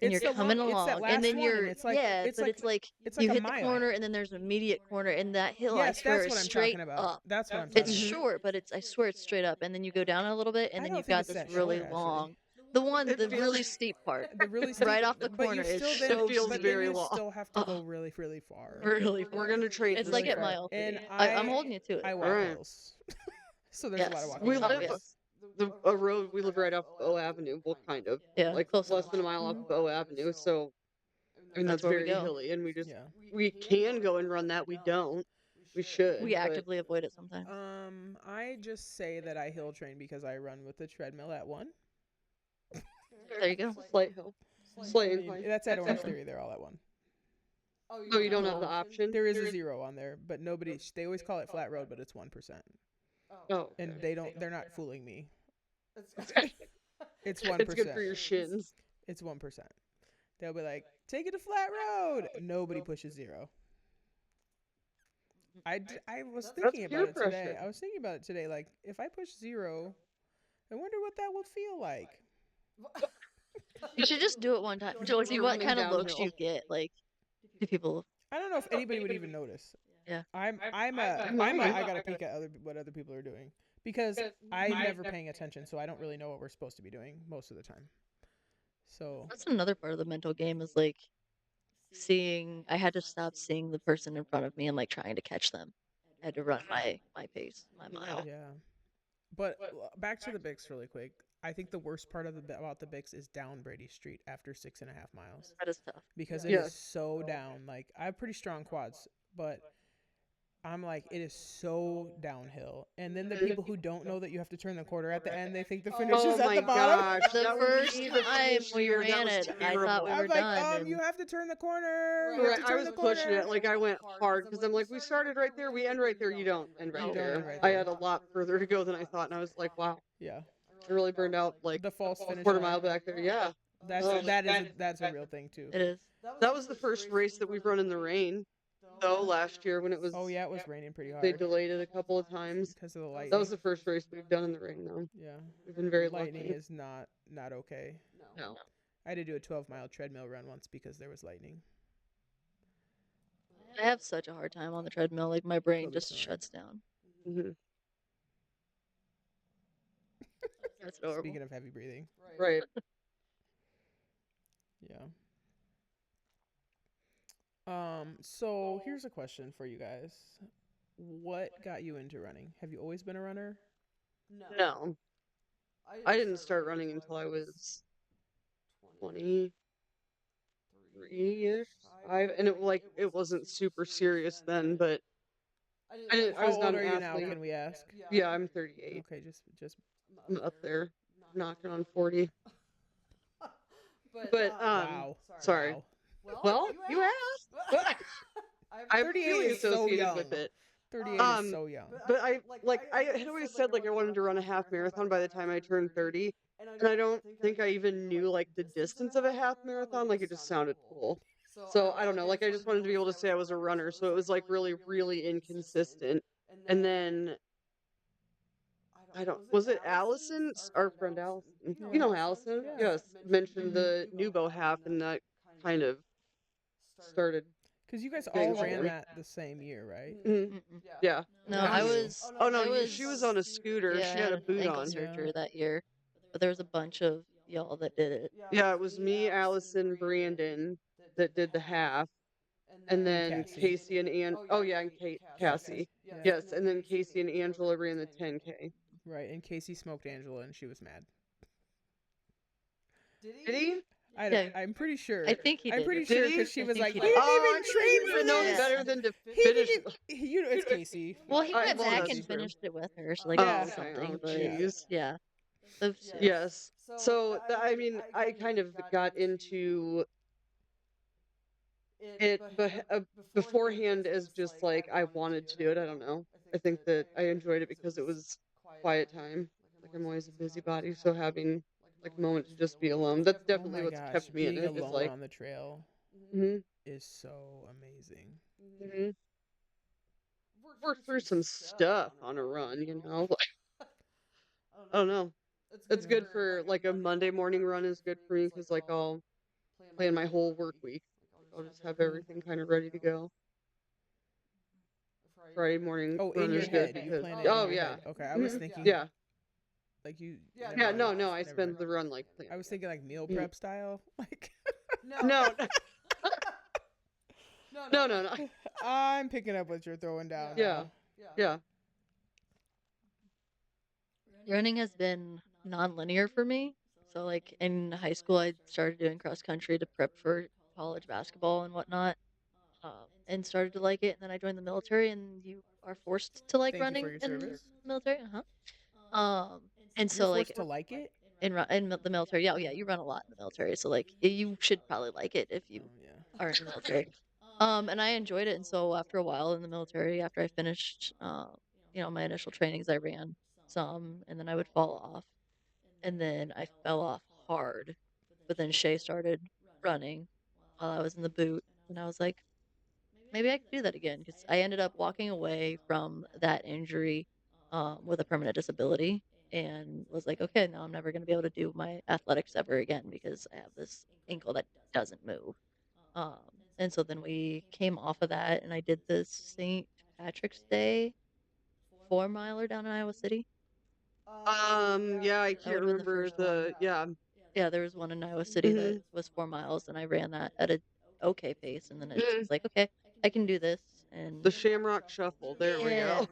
and It's you're the coming one- it's that along, last and then one, and you're it's like- yeah, it's but like- it's like It's you like a hit mile. the corner and then there's an immediate corner, and that hill I Yes, swear that's is what I'm straight talking about. up. That's what I'm It's talking about. short, but I swear it's straight up, and then you go down a little bit, and I then don't you've think got it's this that really short, actually. long. It The really feels- steep part, The really steep, right off the but corner you is still so then, feels but very then you long. still have to go Ugh. really, really far. really We're far. gonna train. It's this like really at far. mile 3. And I'm holding you to it. I walk Alright. hills, so there's a lot of Yes. walking. We on live hills. a road. We live right off O Avenue. Well, kind of. Yeah, Like close less enough. than a mile off Mhm. of O Avenue. So I mean That's that's where we very go. hilly, and Yeah. we can go and run that. We don't. We should. We but- actively avoid it sometimes. I just say that I hill train because I run with the treadmill at 1. There you go. Slight hill. Slight I mean, incline. that's at Orange Theory. They're all at 1. Oh, you don't have the option. There is a 0 on there, but nobody. They always call it flat road, but it's 1%. Oh, And they're not fooling me. It's 1%. it's good for your shins. It's 1%. They'll be like, take it to flat road. Nobody pushes 0. I was That's thinking peer about it today. pressure. I was thinking about it today. Like, if I push 0, I wonder what that would feel like. You should just do it one time. Feel Just like see you're what running kind of looks downhill. you get. Like, do people? I don't know if anybody would even notice. Yeah. I gotta peek at what other people are doing because I'm never paying attention, so I don't really know what we're supposed to be doing most of the time. So That's another part of the mental game is like seeing. I had to stop seeing the person in front of me and like trying to catch them. I had to run my pace, my mile. yeah, but back to the Bix really quick. I think the worst part of about the Bix is down Brady Street after 6.5 miles That is tough. because it Yes. is so down. Like I have pretty strong quads, but I'm like, it is so downhill. And then the people who don't know that you have to turn the corner at the end, they think the finish Oh is at my the bottom. gosh. The that was first me the time first we year, that ran was it, I thought we terrible. were I'm like, done. you And have to turn the corner. You have Right, to I turn was the pushing corner. it. Like I went hard because I'm like, we started right there, we end right there. You don't end right You don't there. end right I there. had a lot further to go than I thought, and I was like, wow, Yeah, I really burned out like the false a finish quarter line. mile back there. Yeah, Ugh. That's a real thing too. it is. That was the first race that we've run in the rain, though. Last year when it was, Oh yeah, it was raining pretty they hard delayed it a couple of times. because of the lightning. That was the first race we've done in the rain, though. Yeah, We've been very lightning lucky. is not okay. No. I had to do a 12-mile treadmill run once because there was lightning. I have such a hard time on the treadmill. Like my brain Totally just snoring. shuts down. Hmm. That's adorable. Speaking of heavy breathing, Right. yeah. So here's a question for you guys. What got you into running? Have you always been a runner? No, I didn't start running until I was 23-ish. And it wasn't super serious then, but I How was not old an are you now? athlete. Can we ask? Yeah, I'm 38. Okay, just I'm up there, knocking on 40. But wow. sorry. Wow. Well, you asked. I have 38 feelings is so associated young. with it. 38 is so young. But I had always said like I wanted to run a half marathon by the time I turned 30, and I don't think I even knew like the distance of a half marathon. Like it just sounded cool. So I don't know. Like I just wanted to be able to say I was a runner. So it was like really, really inconsistent. And then I don't. Was it Allison, our friend Allison? Yeah. You know Allison? Yeah. Yes. Mentioned the Nubo half, and that kind of started. Because you guys Getting all ran going. that the same year, right? Mhm. Mm-mm. Yeah. No, Yeah. I was. Oh no, I she was on a scooter. Yeah, She had a boot ankle on. surgery Yeah. that year, but there was a bunch of y'all that did it. Yeah, it was me, Allison, Brandon that did the half, and then Cassie. Casey and oh yeah, and Cassie. Yeah. Yes, and then Casey and Angela ran the 10K. Right, and Casey smoked Angela, and she was mad. Did he? Yeah. I'm pretty sure. I think he did. I'm pretty Did sure he? because she I was think like, he he did. didn't Oh, even I train should for have known this. better than to He finish. didn't. You know, it's Casey. Well, he went well, back that's and true. finished it with her, so like Yeah. it was Okay. something. Oh, But jeez. yeah, Those- Yes. So I mean, I kind of got into it beforehand as just like I wanted to do it. I don't know. I think that I enjoyed it because it was quiet time. Like I'm always a busybody, so having like a moment to just be alone. That's Oh definitely my what's gosh, kept me in being it. Is alone like, on the trail hmm is so amazing. hmm work through some stuff on a run, you know. I don't know. It's good for like a Monday morning run is good for me because like I'll plan my whole work week. I'll just have everything kind of ready to go. Friday morning Oh, run in your is good head, you because plan it in your yeah. head. Okay, I was Mhm. thinking Yeah. like you. Yeah, never no, mind. no, I Never spend mind. the run like planning. I was thinking like meal Mhm. prep style. Like No. No. I'm picking up what you're throwing down. Yeah. now. Yeah. running has been non-linear for me. So like in high school, I started doing cross country to prep for college basketball and whatnot, and started to like it. And then I joined the military, and you are forced to like Thank you for running your in service. the military. And You're so like forced to like it. the military, yeah, you run a lot in the military. So like you should probably like it if you Oh yeah. are in the military. And I enjoyed it. And so after a while in the military, after I finished, my initial trainings, I ran some, and then I would fall off, and then I fell off hard. but then Shay started running while I was in the boot, and I was like, maybe I could do that again because I ended up walking away from that injury with a permanent disability and was like, okay, now I'm never going to be able to do my athletics ever again because I have this ankle that doesn't move. Um, and so then we came off of that, and I did the St. Patrick's Day 4 miler down in Iowa City. Yeah, I That can't would have been the remember first one. yeah. Yeah, there was one in Iowa City that Mhm. was 4 miles, and I ran that at a okay pace, and then it just Mhm. was like, okay, I can do this, and The Shamrock Shuffle. There we yeah, go.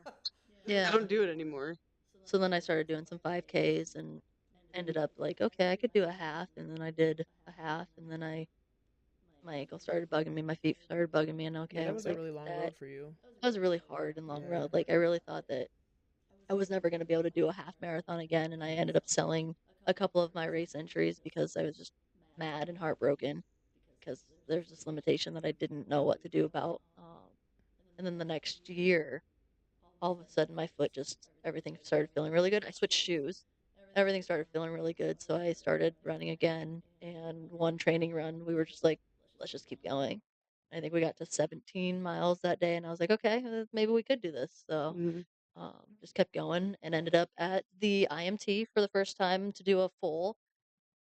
I yeah. don't do it anymore. So then I started doing some 5Ks and ended up like, okay, I could do a half, and then I did a half, and then my ankle started bugging me, my feet started bugging me, and Yeah, okay, I that was was a like, really long that road for you. was a really hard and long Yeah. road. Like I really thought that I was never going to be able to do a half marathon again, and I ended up selling a couple of my race entries because I was just mad and heartbroken because there's this limitation that I didn't know what to do about. And then the next year, all of a sudden, my foot just everything started feeling really good. I switched shoes, everything started feeling really good, so I started running again. And one training run, we were just like, let's just keep going. I think we got to 17 miles that day, and I was like, okay, maybe we could do this. So Mhm. just kept going and ended up at the IMT for the first time to do a full,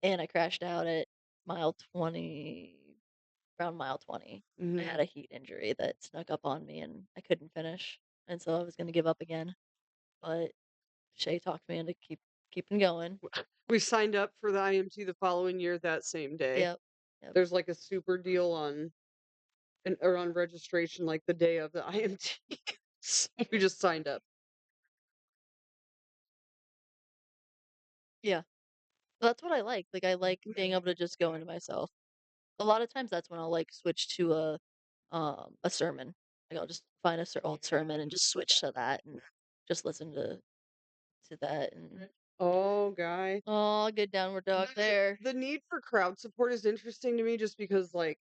and I crashed out at mile 20, around mile 20. I Mhm. had a heat injury that snuck up on me and I couldn't finish. And so I was going to give up again, but Shay talked me into keeping going. We signed up for the IMT the following year that same day. Yep. Yep. There's like a super deal on or on registration like the day of the IMT. So we just signed up. Yeah. That's what I like. Like I like being able to just go into myself. A lot of times that's when I'll like switch to a sermon. Like I'll just find a old sermon and just switch to that and just listen to that and Oh, guy. oh, good downward dog there. The need for crowd support is interesting to me just because like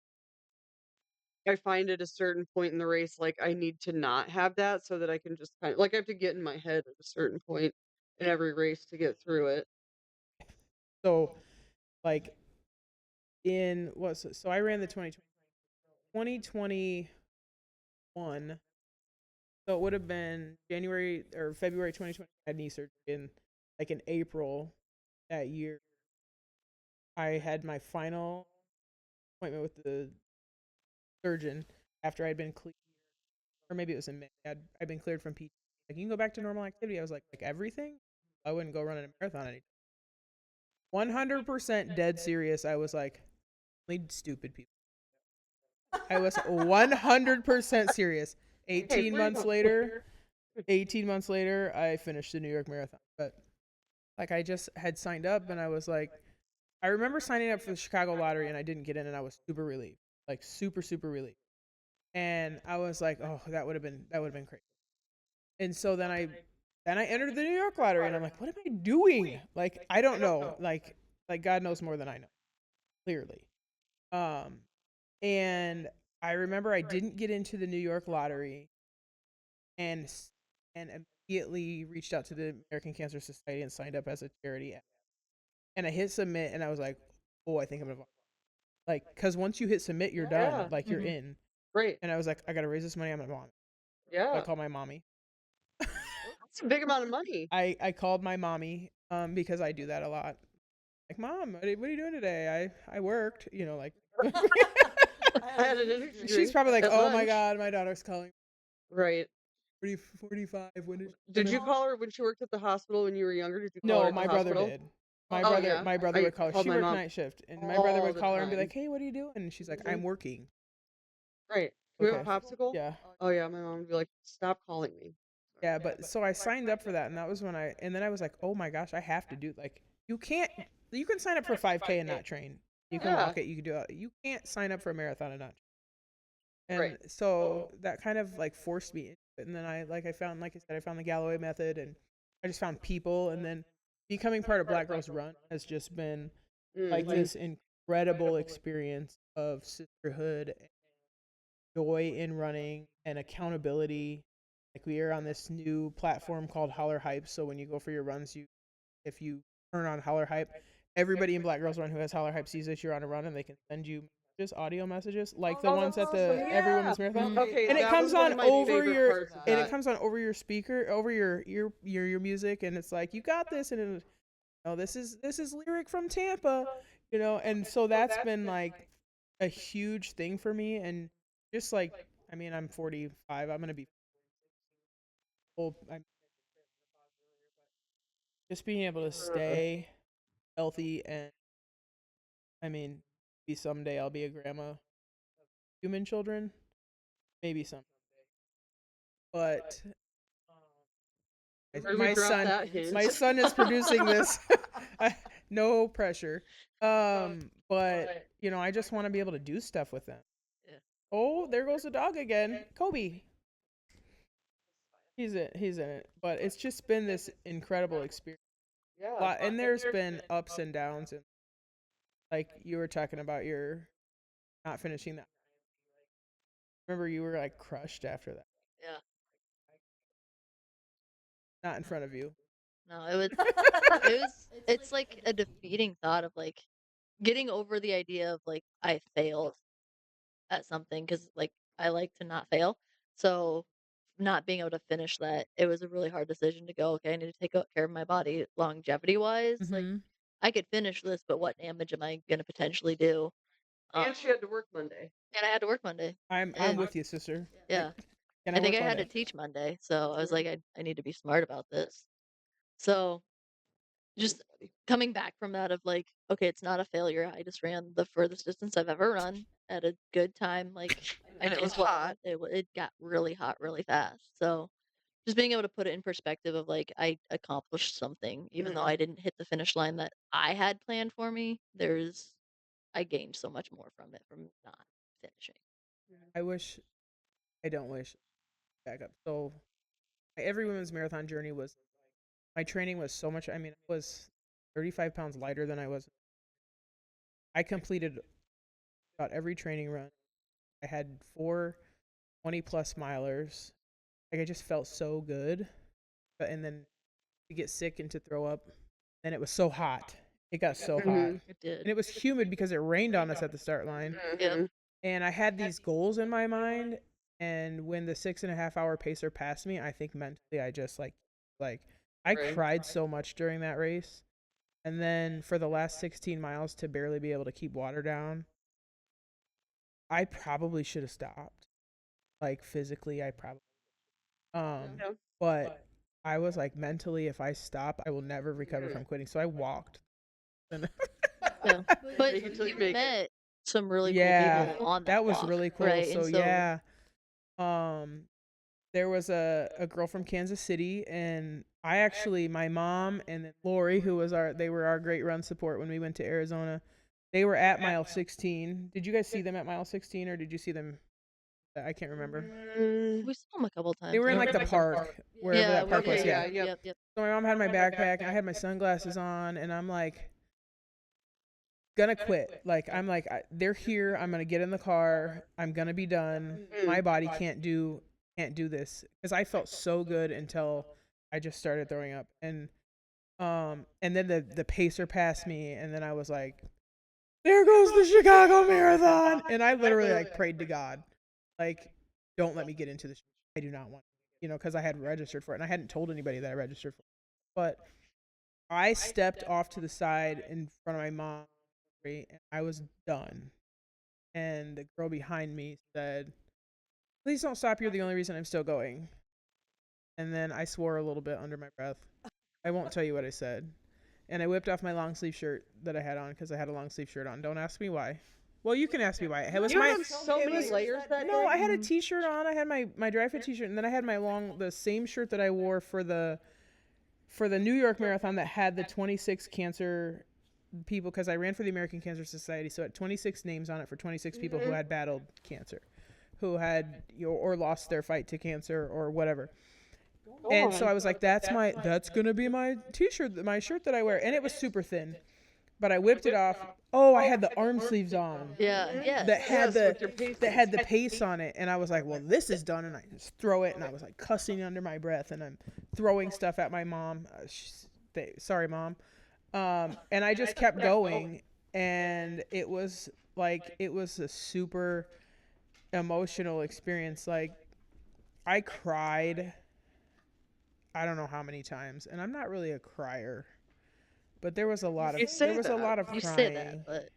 I find at a certain point in the race like I need to not have that so that I can just kind of like I have to get in my head at a certain point in every race to get through it. So, like, in what? So I ran the 2021. So it would have been January or February 2020. I had knee surgery. In like in April that year, I had my final appointment with the surgeon after I'd been cleared, or maybe it was in May. I'd been cleared from PT. Like, you can go back to normal activity. I was like everything. I wouldn't go running a marathon anytime. 100% dead serious. I was like, only stupid people. I was 100% serious. Hey, 18 months later, 18 months later, I finished the New York Marathon. But like, I just had signed up, and I was like, I remember signing up for the Chicago lottery, and I didn't get in, and I was super relieved, like super relieved. And I was like, oh, that would have been crazy. And so then I entered the New York lottery, and I'm like, what am I doing? Like, I don't know. Like God knows more than I know, clearly. Um, and I remember I didn't get into the New York lottery, and immediately reached out to the American Cancer Society and signed up as a charity. And I hit submit, and I was like, oh, I think I'm gonna like, because once you hit submit, you're done. yeah, Like, you're Hmm. in. great. And I was like, I gotta raise this money. I'm gonna mom. So I Yeah, called my mommy. that's a big amount of money. I called my mommy because I do that a lot. Like, mom, what are you doing today? I worked, like. I had an energy She's drink probably like, at oh my lunch. god, my daughter's calling. Right. 45. When is she Did gonna? you call her when she worked at the hospital when you were younger? Did you call her No, at the my brother hospital? did. My Oh brother, yeah, my brother I would call her. called She my worked mom night shift, and my brother all would the call her and be time. like, "Hey, what are you doing?" And she's like, Mhm. "I'm working." Right. Can we have Okay. a popsicle? Yeah. Oh yeah, my mom would be like, "Stop calling me." Yeah, but so I signed up for that, and that was when and then I was like, "Oh my gosh, I have to do like you can sign up for 5K and not train. You can Yeah. walk it, you can do it. You can't sign up for a marathon and not." Right. And so that kind of like forced me into it. And then I found, like I said, I found the Galloway method, and I just found people, and then becoming part of Black Girls Run has just been like Mm-hmm. this incredible experience of sisterhood, joy in running, and accountability. Like, we are on this new platform called Holler Hype. So when you go for your runs, if you turn on Holler Hype, everybody in Black Girls Run who has Holler Hype sees that you're on a run and they can send you just audio messages like the ones at the Every Women's Marathon. Okay, And it that comes was one on of my over favorite your parts of and it that. comes on over your speaker, over your music, and it's like, you got this, and it, oh, this is lyric from Tampa, you know. And so that's been like a huge thing for me. And just like, I mean, I'm 45, I'm gonna be old. I'm just being able to stay healthy, and I mean, maybe someday I'll be a grandma of human children, maybe some, but Where do we my drop son that hint? my son is producing this. No pressure. But you know, I just want to be able to do stuff with them. Yeah. Oh, there goes the dog again. Kobe. He's in it. But it's just been this incredible experience. Yeah. And there's been ups and downs, and like you were talking about your not finishing that. Remember, you were like crushed after that. Yeah. Not in front of you. No, it's like a defeating thought of like getting over the idea of like I failed at something because like I like to not fail. So not being able to finish that, it was a really hard decision to go, okay, I need to take care of my body longevity wise. Like Mm-hmm. I could finish this, but what damage am I gonna potentially do? And she had to work Monday. And I had to work Monday. I'm And with you, sister. yeah. Can I I think work I had to Monday? teach Monday, so I was like, I need to be smart about this. So just coming back from that of like, okay, it's not a failure. I just ran the furthest distance I've ever run at a good time. Like I And it did was well. hot. It got really hot really fast. So just being able to put it in perspective of like I accomplished something, even though I didn't hit the finish line that I had planned for me. I gained so much more from it from not finishing. I don't wish. Back up. So my Every Women's Marathon journey was, my training was so much. I mean, I was 35 pounds lighter than I was. I completed about every training run. I had 4 20+ milers. Like, I just felt so good. And then to get sick and to throw up. And it was so hot. It got so hot. It did. And it was humid because it rained on us at the start line. Yep. And I had these goals in my mind. And when the 6.5 hour pacer passed me, I think mentally I just like I cried so much during that race. And then for the last 16 miles to barely be able to keep water down, I probably should have stopped. Like, physically, I probably. Yeah. But I was like, mentally, if I stop, I will never recover from quitting. So I walked. Yeah. But Make it till you you make it. met some really Yeah, cool people on that was walk, really cool. right? So, And so yeah, there was a girl from Kansas City, and I actually, my mom and then Lori, who was they were our great run support when we went to Arizona. They were at mile 16. Did you guys see them at mile 16, or did you see them? I can't remember. we saw them a couple times. They were in I like the remember. park, wherever that park was. okay, Yeah. yeah. Yep. So my mom had my backpack, and I had my sunglasses on, and I'm like, gonna quit. Like, I'm like, they're here. I'm gonna get in the car. I'm gonna be done. My body can't do this, because I felt so good until I just started throwing up. And then the pacer passed me, and then I was like, there goes the Chicago Marathon. And I literally like prayed to God, like, don't let me get into this. I do not want, because I had registered for it, and I hadn't told anybody that I registered for it. But I stepped off to the side in front of my mom, and I was done. And the girl behind me said, please don't stop. You're the only reason I'm still going. And then I swore a little bit under my breath. I won't tell you what I said. And I whipped off my long sleeve shirt that I had on, because I had a long sleeve shirt on. Don't ask me why. Well, you can ask me why. It was You my had so many layers that no. day? I had a t-shirt on. I had my dry fit t-shirt, and then I had the same shirt that I wore for the New York Marathon that had the 26 cancer people, because I ran for the American Cancer Society, so it had 26 names on it for 26 people who had battled cancer, who had or lost their fight to cancer or whatever. And so I was like, that's gonna be my t-shirt, my shirt that I wear. And it was super thin, but I whipped it off. Oh, I had the arm sleeves on. Yeah. Yeah. That had Yes, with your paces. that had the pace on it. And I was like, well, this is done. And I just throw it, and I was like cussing under my breath, and I'm throwing stuff at my mom. Sorry, Mom. And I just kept going, and it was a super emotional experience. Like, I cried, I don't know how many times, and I'm not really a crier, but there was a lot of You say there was a that. lot of You say that, crying. but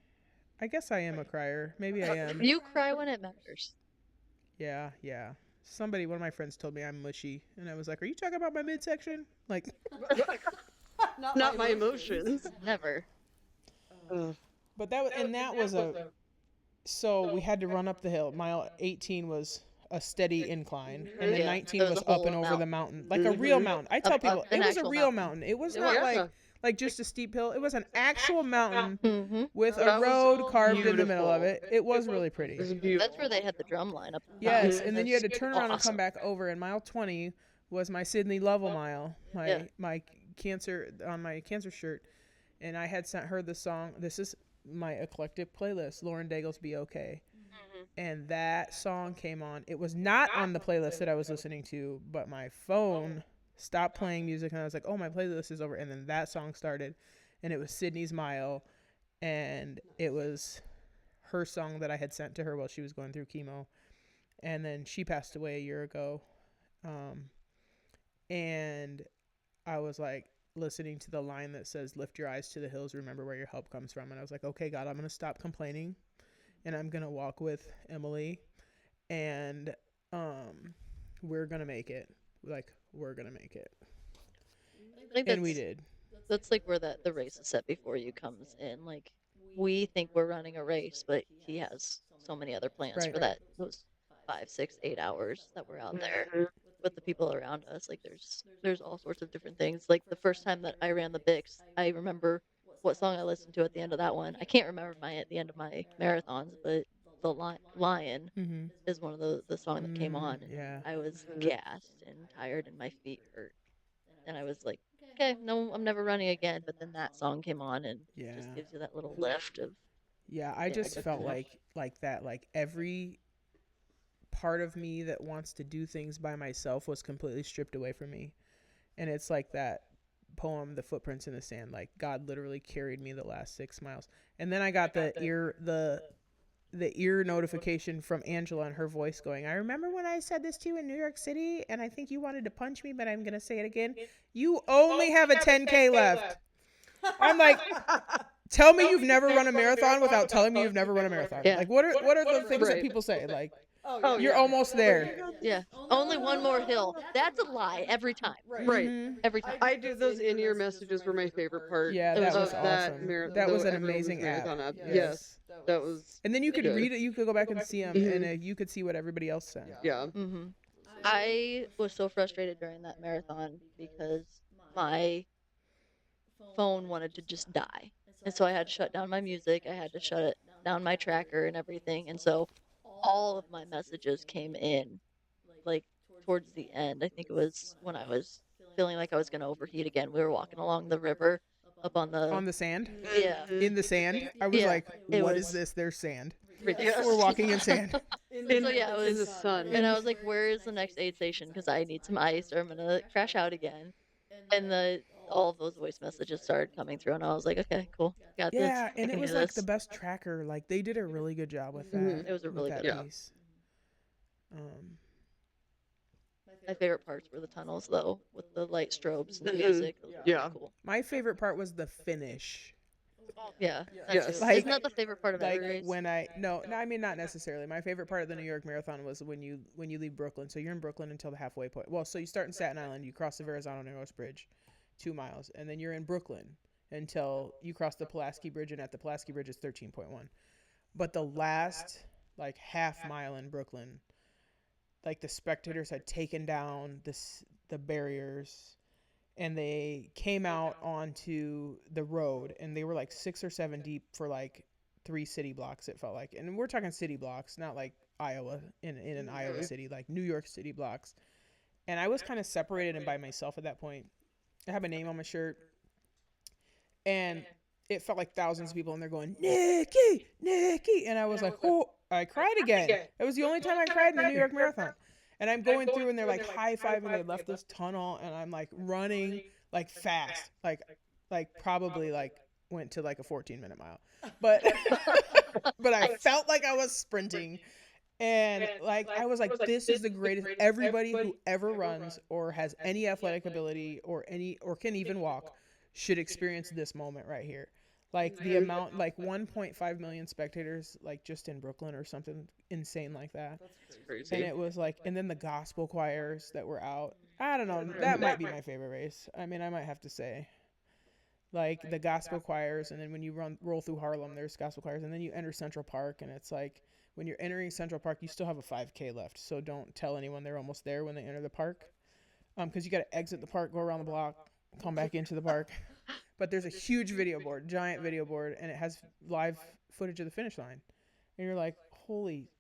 I guess I am a crier. Maybe I am. you cry when it matters. Yeah, yeah. One of my friends told me I'm mushy, and I was like, "Are you talking about my midsection?" Like, Not my emotions. Never. but that was a so we had to run up the hill. Mile 18 was a steady incline, and then Yeah, 19 it was was a up whole and over the mountain. mountain, like a real Mhm. mountain. I tell people an it was a actual real mountain. mountain. It was It not was. like just a steep hill. It was an actual mountain Mm-hmm. with a That was road carved in the middle of beautiful. it. It was really It pretty. was beautiful. That's where they had the drum line up at the top. Yes, Mhm. and then you had to That's turn around and come awesome. back over. And mile 20 was my Sydney Level mile, Yeah. my cancer on my cancer shirt, and I had sent her the song. This is my eclectic playlist, Lauren Daigle's "Be Okay," and that song came on. It was not on the playlist that I was listening to, but my phone stopped playing music, and I was like, "Oh, my playlist is over." And then that song started, and it was Sydney's Mile, and it was her song that I had sent to her while she was going through chemo, and then she passed away a year ago, and I was like listening to the line that says, "Lift your eyes to the hills, remember where your help comes from," and I was like, "Okay, God, I'm gonna stop complaining, and I'm gonna walk with Emily, and we're gonna make it. Like, we're gonna make it," I think and we did. that's like where the race is set before you comes in. Like we think we're running a race, but he has so many other plans Right. for those 5, 6, 8 hours that we're out there Mhm. with the people around us. Like there's all sorts of different things. Like the first time that I ran the Bix, I remember what song I listened to at the end of that one. I can't remember my at the end of my marathons, but the Lion Mm-hmm. is one of the song that came on, and Yeah. I was Mhm. gassed and tired, and my feet hurt, and I was like, okay, no, I'm never running again. But then that song came on, and Yeah. just gives you that little lift of Yeah, I yeah, just good felt finish. like that. Like, every part of me that wants to do things by myself was completely stripped away from me. And it's like that poem, The Footprints in the Sand. Like, God literally carried me the last 6 miles. And then I got the ear notification from Angela and her voice going, "I remember when I said this to you in New York City, and I think you wanted to punch me, but I'm gonna say it again. You only have a 10K left." I'm like, tell me you've never run a marathon without telling me you've never run a marathon. Yeah. Like, what are the things that Right. people say? Like, Oh, you're yeah. almost there. Yeah, only one more hill. That's a lie every time. Right. Mhm. Every time. I do those in-ear messages were my favorite part Yeah, It that was was of really that awesome. That was an amazing app. marathon app. Yes. Yes, that was And then you could good. read it. You could go back and see them, Mhm. and you could see what everybody else said. Yeah. Mm-hmm. I was so frustrated during that marathon because my phone wanted to just die. And so I had to shut down my music. I had to shut it down my tracker and everything. And so all of my messages came in like towards the end. I think it was when I was feeling like I was going to overheat again. We were walking along the river up on the On the sand, yeah. in the sand. I was Yeah, like, it "What is was this? There's sand. ridiculous. We're walking in sand." In, So yeah, it in the was sun. and I was like, where is the next aid station? Because I need some ice or I'm gonna crash out again. And all of those voice messages started coming through, and I was like, okay, cool, got this. Yeah, I and it can was do like the this. best tracker. Like, they did a really good job with that. Mhm. It was a really with good that Yeah. piece. My favorite parts were the tunnels, though, with the light strobes and the Mhm. music. Those were really Yeah. cool. My favorite part was the finish. Yeah, Yes. Like- isn't that the favorite part of Like, every race? when I mean, not necessarily. My favorite part of the New York Marathon was when you leave Brooklyn. So you're in Brooklyn until the halfway point. Well, so you start in Staten Island, you cross the Verrazano-Narrows Bridge, 2 miles, and then you're in Brooklyn until you cross the Pulaski Bridge, and at the Pulaski Bridge is 13.1. But the last like half mile in Brooklyn, like, the spectators had taken down the barriers, and they came out onto the road, and they were like 6 or 7 deep for like 3 city blocks, it felt like. And we're talking city blocks, not like Iowa, in an Iowa city, like New York City blocks. And I was kind of separated and by myself at that point. I have a name on my shirt, and it felt like thousands of people, and they're going, "Nikki, Nikki," and I was like, "Oh!" I cried again. It was the only time I cried in the New York Marathon. And I'm going through, and they're like high fiving. They left this tunnel, and I'm like running like fast, like like probably like went to like a 14-minute mile, but but I felt like I was sprinting. And like I was like, this is the greatest. Everybody who ever runs or has any athletic ability or can even walk should experience this moment right here. Like the amount, like 1.5 million spectators, like just in Brooklyn or something insane like that. That's And crazy. it was like, and then the gospel choirs that were out. I don't know. That might be my favorite race. I mean, I might have to say, like the gospel choirs, and then when you roll through Harlem, there's gospel choirs, and then you enter Central Park, and it's like when you're entering Central Park, you still have a 5K left, so don't tell anyone they're almost there when they enter the park, because you got to exit the park, go around the block, come back into the park. But there's a huge video board, giant video board, and it has live footage of the finish line, and you're like, holy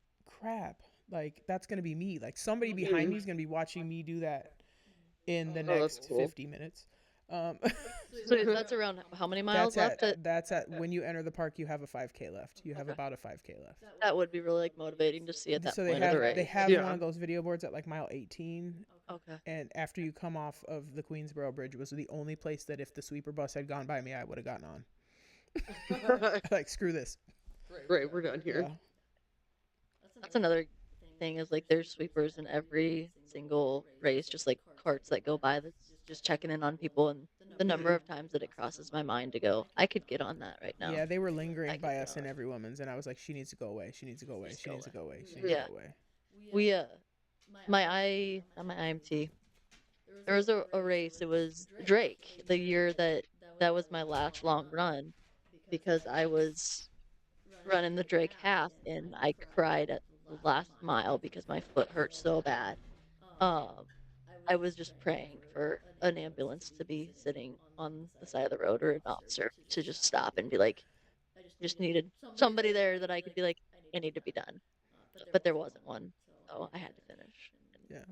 crap! Like that's gonna be me. Like somebody behind me is gonna be watching me do that in the Oh, that's next cool. 50 minutes. Um, So that's around how many miles left? that's at when you enter the park, you have a 5K left. You have Okay. about a 5K left. That would be really like motivating to see at that So point of the they race. have one Yeah. of those video boards at like mile 18, Okay. and after you come off of the Queensboro Bridge was the only place that if the sweeper bus had gone by me, I would have gotten on. Like screw this. Right, we're done here. Yeah. That's another thing is like there's sweepers in every single race, just like carts that go by that's just checking in on people, and the number of times that it crosses my mind to go, I could get on that right now. Yeah, they were I lingering could by get us on in it. every woman's, and I was like, she needs to go away. She needs to go away. Just She go needs to away. go away. She needs Yeah. to go away. We not my IMT. There was a race. It was Drake, the year that was my last long run because I was running the Drake half and I cried at the last mile because my foot hurt so bad. Um, I was just praying for an ambulance to be sitting on the side of the road or an officer to just stop and be like, just needed somebody there that I could be like, I need to be done. But there wasn't one, so I had to finish. And Yeah. it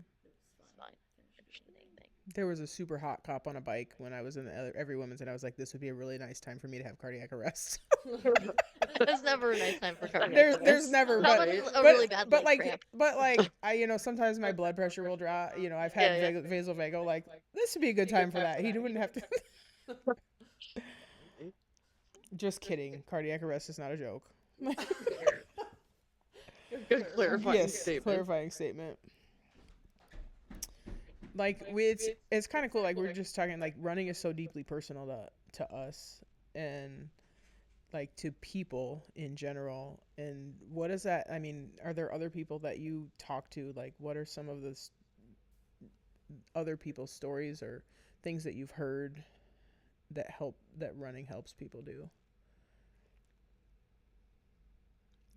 was fine. I finished the dang thing. There was a super hot cop on a bike when I was in every woman's, and I was like, this would be a really nice time for me to have cardiac arrest. There's never a nice time for cardiac There's arrest. never, How but about a really bad leg like cramp? I sometimes my blood pressure will drop. I've had Yeah, yeah. vasovagal. Like this would be a good time for that. He wouldn't have to. Just kidding. Cardiac arrest is not a joke. Good clarifying Yes, statement. clarifying statement. Like it's kind of cool. Like we're just talking. Like running is so deeply personal to us and like to people in general. And what is that? I mean, are there other people that you talk to? Like, what are some of the other people's stories or things that you've heard that running helps people do?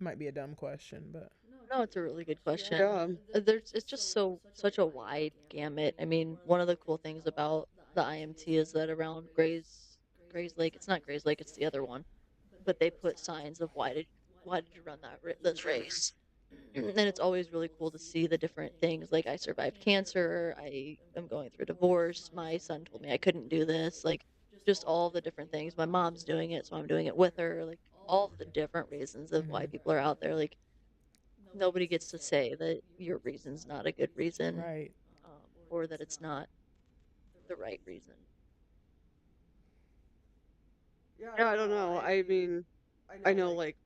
Might be a dumb question, but No, it's a really good question. Yeah. It's just such a wide gamut. I mean, one of the cool things about the IMT is that around Gray's Lake, it's not Gray's Lake, it's the other one, but they put signs of why did you run this race? And it's always really cool to see the different things. Like I survived cancer, I am going through a divorce, my son told me I couldn't do this, like just all the different things. My mom's doing it, so I'm doing it with her. Like all the different reasons of why people are out there. Like nobody gets to say that your reason's not a good reason, right. or that it's not the right reason. Yeah, I don't know. I mean, I know like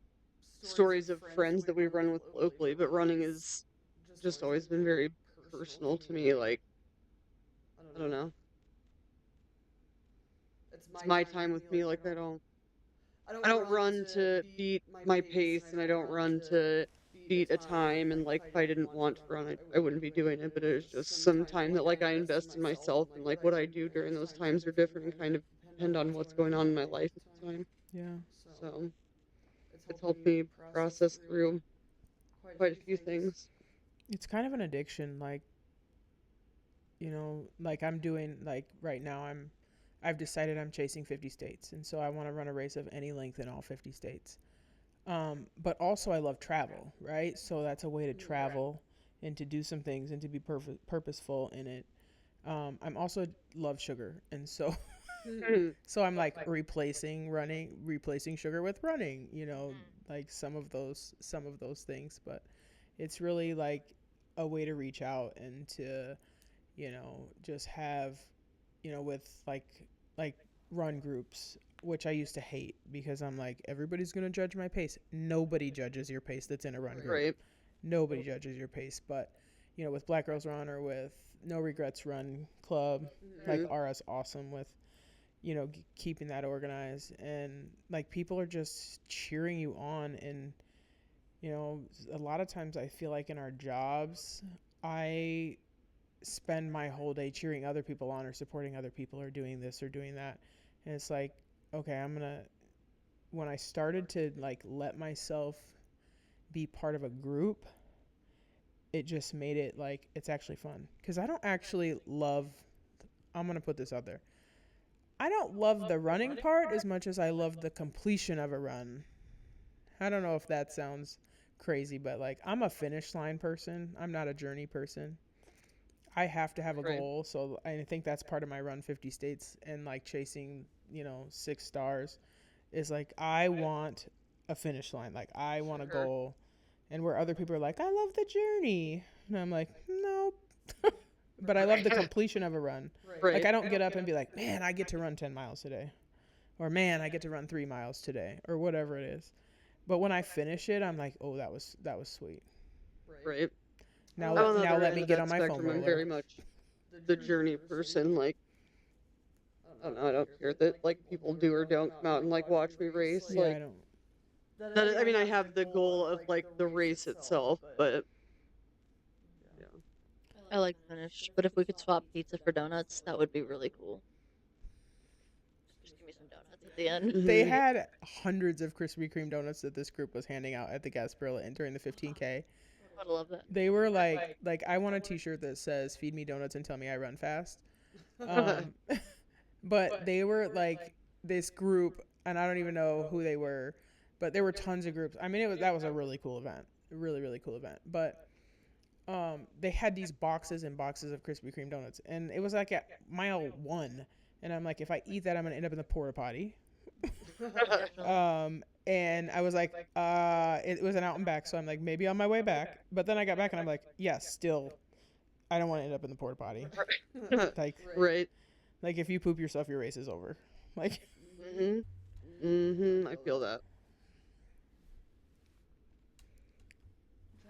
stories of friends that we run with locally, but running is just always been very personal to me. Like, I don't know. It's my time with me. Like, I don't run to beat my pace, and I don't run to beat a time. And like, if I didn't want to run, I wouldn't be doing it. But it's just some time that like I invest in myself, and like what I do during those times are different and kind of depend on what's going on in my life at the time. Yeah. So it's helped me process through quite a few things. It's kind of an addiction. Like, like I'm doing, like right now I've decided I'm chasing 50 states. And so I want to run a race of any length in all 50 states. But also I love travel, right? So that's a way to travel and to do some things and to be purposeful in it. I'm also love sugar. And so, so I'm like replacing sugar with running, like some of those things, but it's really like a way to reach out and to, just have, with like run groups, which I used to hate because I'm like, everybody's going to judge my pace. Nobody judges your pace that's in a run group. Right. Nobody judges your pace. But, with Black Girls Run or with No Regrets Run Club, like Mhm. RS Awesome with, keeping that organized. And, like, people are just cheering you on. And, a lot of times I feel like in our jobs, I spend my whole day cheering other people on or supporting other people or doing this or doing that. And it's like, okay, when I started to like let myself be part of a group, it just made it like it's actually fun. Because I don't actually love, I'm going to put this out there. I don't love the running part as much as I love the completion of a run. I don't know if that sounds crazy, but like I'm a finish line person. I'm not a journey person. I have to have a Right. goal, so I think that's part of my run 50 states and like chasing, 6 stars is like I want a finish line. Like I want a Sure. goal. And where other people are like, I love the journey. And I'm like, nope. But I love the completion of a run. Right. Like I don't get up and be like, man, I get to run 10 miles today. Or man, I get to run 3 miles today or whatever it is. But when I finish it, I'm like, oh, that was sweet. Right. Now I'm on the let other let end me of get that on my foam spectrum. I'm roller. very much the journey person. Like, I don't know. I don't care that like people do or don't come out and like watch me race. Yeah, Like I don't. that. I mean, I have the goal of like the race itself, but yeah. I like finish, but if we could swap pizza for donuts, that would be really cool. Just give me some donuts at the end. They Mhm. had hundreds of Krispy Kreme donuts that this group was handing out at the Gasparilla and during the 15K. I would love that. They were like I want a T-shirt that says "Feed me donuts and tell me I run fast." Um, but they were like this group, and I don't even know who they were, but there were tons of groups. I mean, that was a really cool event, really really cool event. But they had these boxes and boxes of Krispy Kreme donuts, and it was like at mile 1, and I'm like, if I eat that, I'm gonna end up in the porta potty. And I was like, it was an out and back, so I'm like, maybe on my way back. But then I got back and I'm like, yes, still, I don't want to end up in the porta potty. Like, Right. like if you poop yourself, your race is over. Like, Mhm. Mhm. I feel that.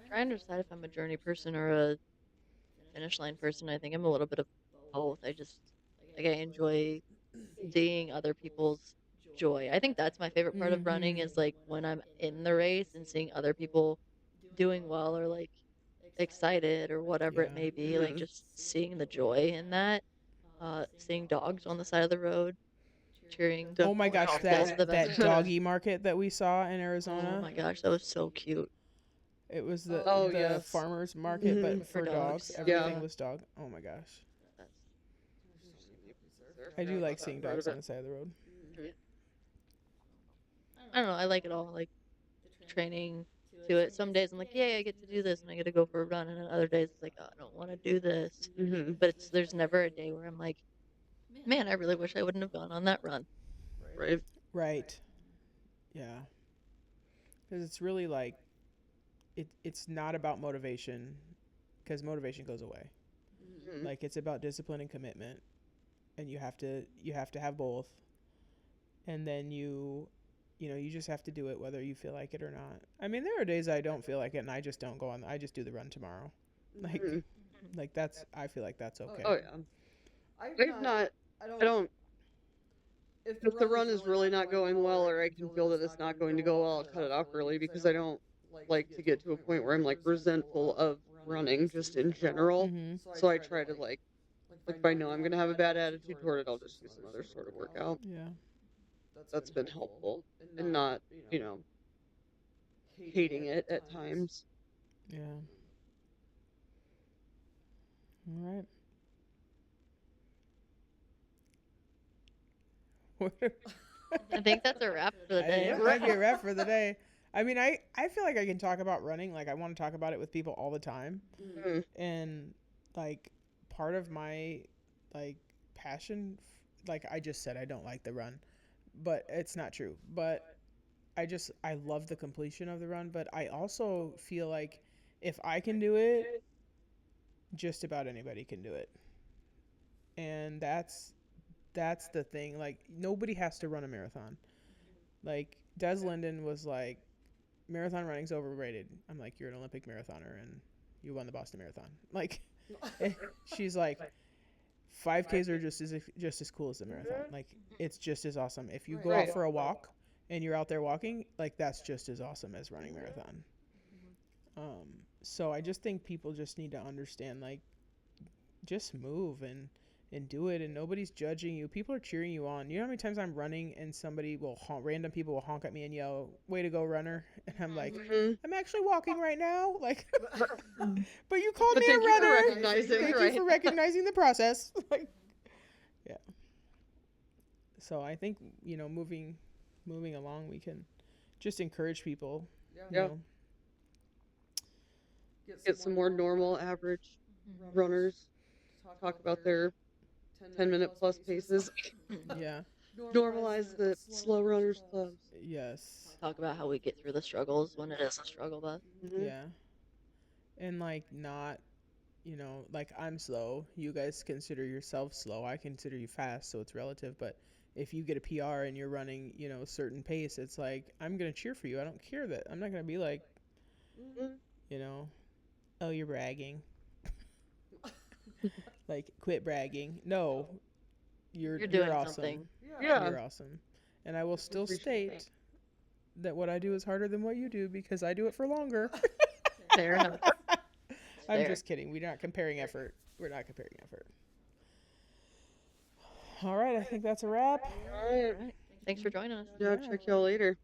Trying to decide if I'm a journey person or a finish line person. I think I'm a little bit of both. I just like I enjoy seeing other people's joy. I think that's my favorite part of running Mhm. is like when I'm in the race and seeing other people doing well or like excited or whatever it Yeah. may be, like Mhm. just seeing the joy in that. Seeing dogs on the side of the road cheering Oh my Definitely gosh, you guys helpful. are the best. that doggy market that we saw in Oh Arizona. my gosh, that was so cute. It was the Oh the yes. farmers market, Mhm. but For for dogs. dogs. Everything Yeah. was dog. Oh my gosh, That's There's so many places there. I I do forgot like about that seeing part dogs of on it. the side of the road. Mhm. I don't know, I like it all. Like the training to it. Some days I'm like, yay, I get to do this and I get to go for a run, and then other days it's like, oh, I don't want to do this. Mhm. But there's never a day where I'm like, man, I really wish I wouldn't have gone on that run. Right. Right. Yeah. Because it's really like it's not about motivation because motivation goes away. Mhm. Like it's about discipline and commitment, and you have to have both. And then you just have to do it whether you feel like it or not. I mean, there are days I don't feel like it and I just don't go on. I just do the run tomorrow. Like Mhm. like that's I feel like that's okay. Oh yeah. I've not. I don't. If the run is really not going well, or I can feel that it's not going to go well, I'll cut it off early because I don't like to get to a point where I'm like resentful of running just in general. Mhm. So I try to like if I know I'm gonna have a bad attitude toward it, I'll just do some other sort of workout. Yeah. That's been helpful and not, you know, hating it at times. Yeah. All right. I think that's a wrap for the I think day. that might be a wrap for the day. I mean, I feel like I can talk about running. Like I want to talk about it with people all the time. Mhm. And like part of my like passion, like I just said, I don't like the run, but it's not true. But I love the completion of the run. But I also feel like if I can do it, just about anybody can do it. And that's the thing. Like, nobody has to run a marathon. Like, Des Linden was like, marathon running's overrated. I'm like, you're an Olympic marathoner and you won the Boston Marathon. Like, she's like, 5Ks are just as cool as the marathon. Like, it's just as awesome. If you go out for a walk and you're out there walking, like, that's just as awesome as running marathon. So I just think people just need to understand, like, just move and do it, and nobody's judging you. People are cheering you on. You know how many times I'm running and somebody will random people will honk at me and yell, "Way to go, runner!" And I'm like, I'm actually walking right now. Like, but you called me a runner. Thank you for recognizing the process. Like, yeah. So I think, moving along, we can just encourage people. You know. Get some more normal average runners. Talk about their 10-minute plus paces. Yeah. Normalize the slow runners clubs. Yes. Talk about how we get through the struggles when it is a struggle, but Yeah. And like, not, like, I'm slow. You guys consider yourself slow. I consider you fast, so it's relative. But if you get a PR and you're running, a certain pace, it's like, I'm gonna cheer for you. I don't care that. I'm not gonna be like, oh, you're bragging. Like, quit bragging. No, you're doing awesome. something. Yeah. You're awesome. And I will still state that what I do is harder than what you do because I do it for longer. Fair enough. I'm just kidding. We're not comparing effort. All right, I think that's a wrap. All right. Thanks for joining us. Yeah, check y'all later.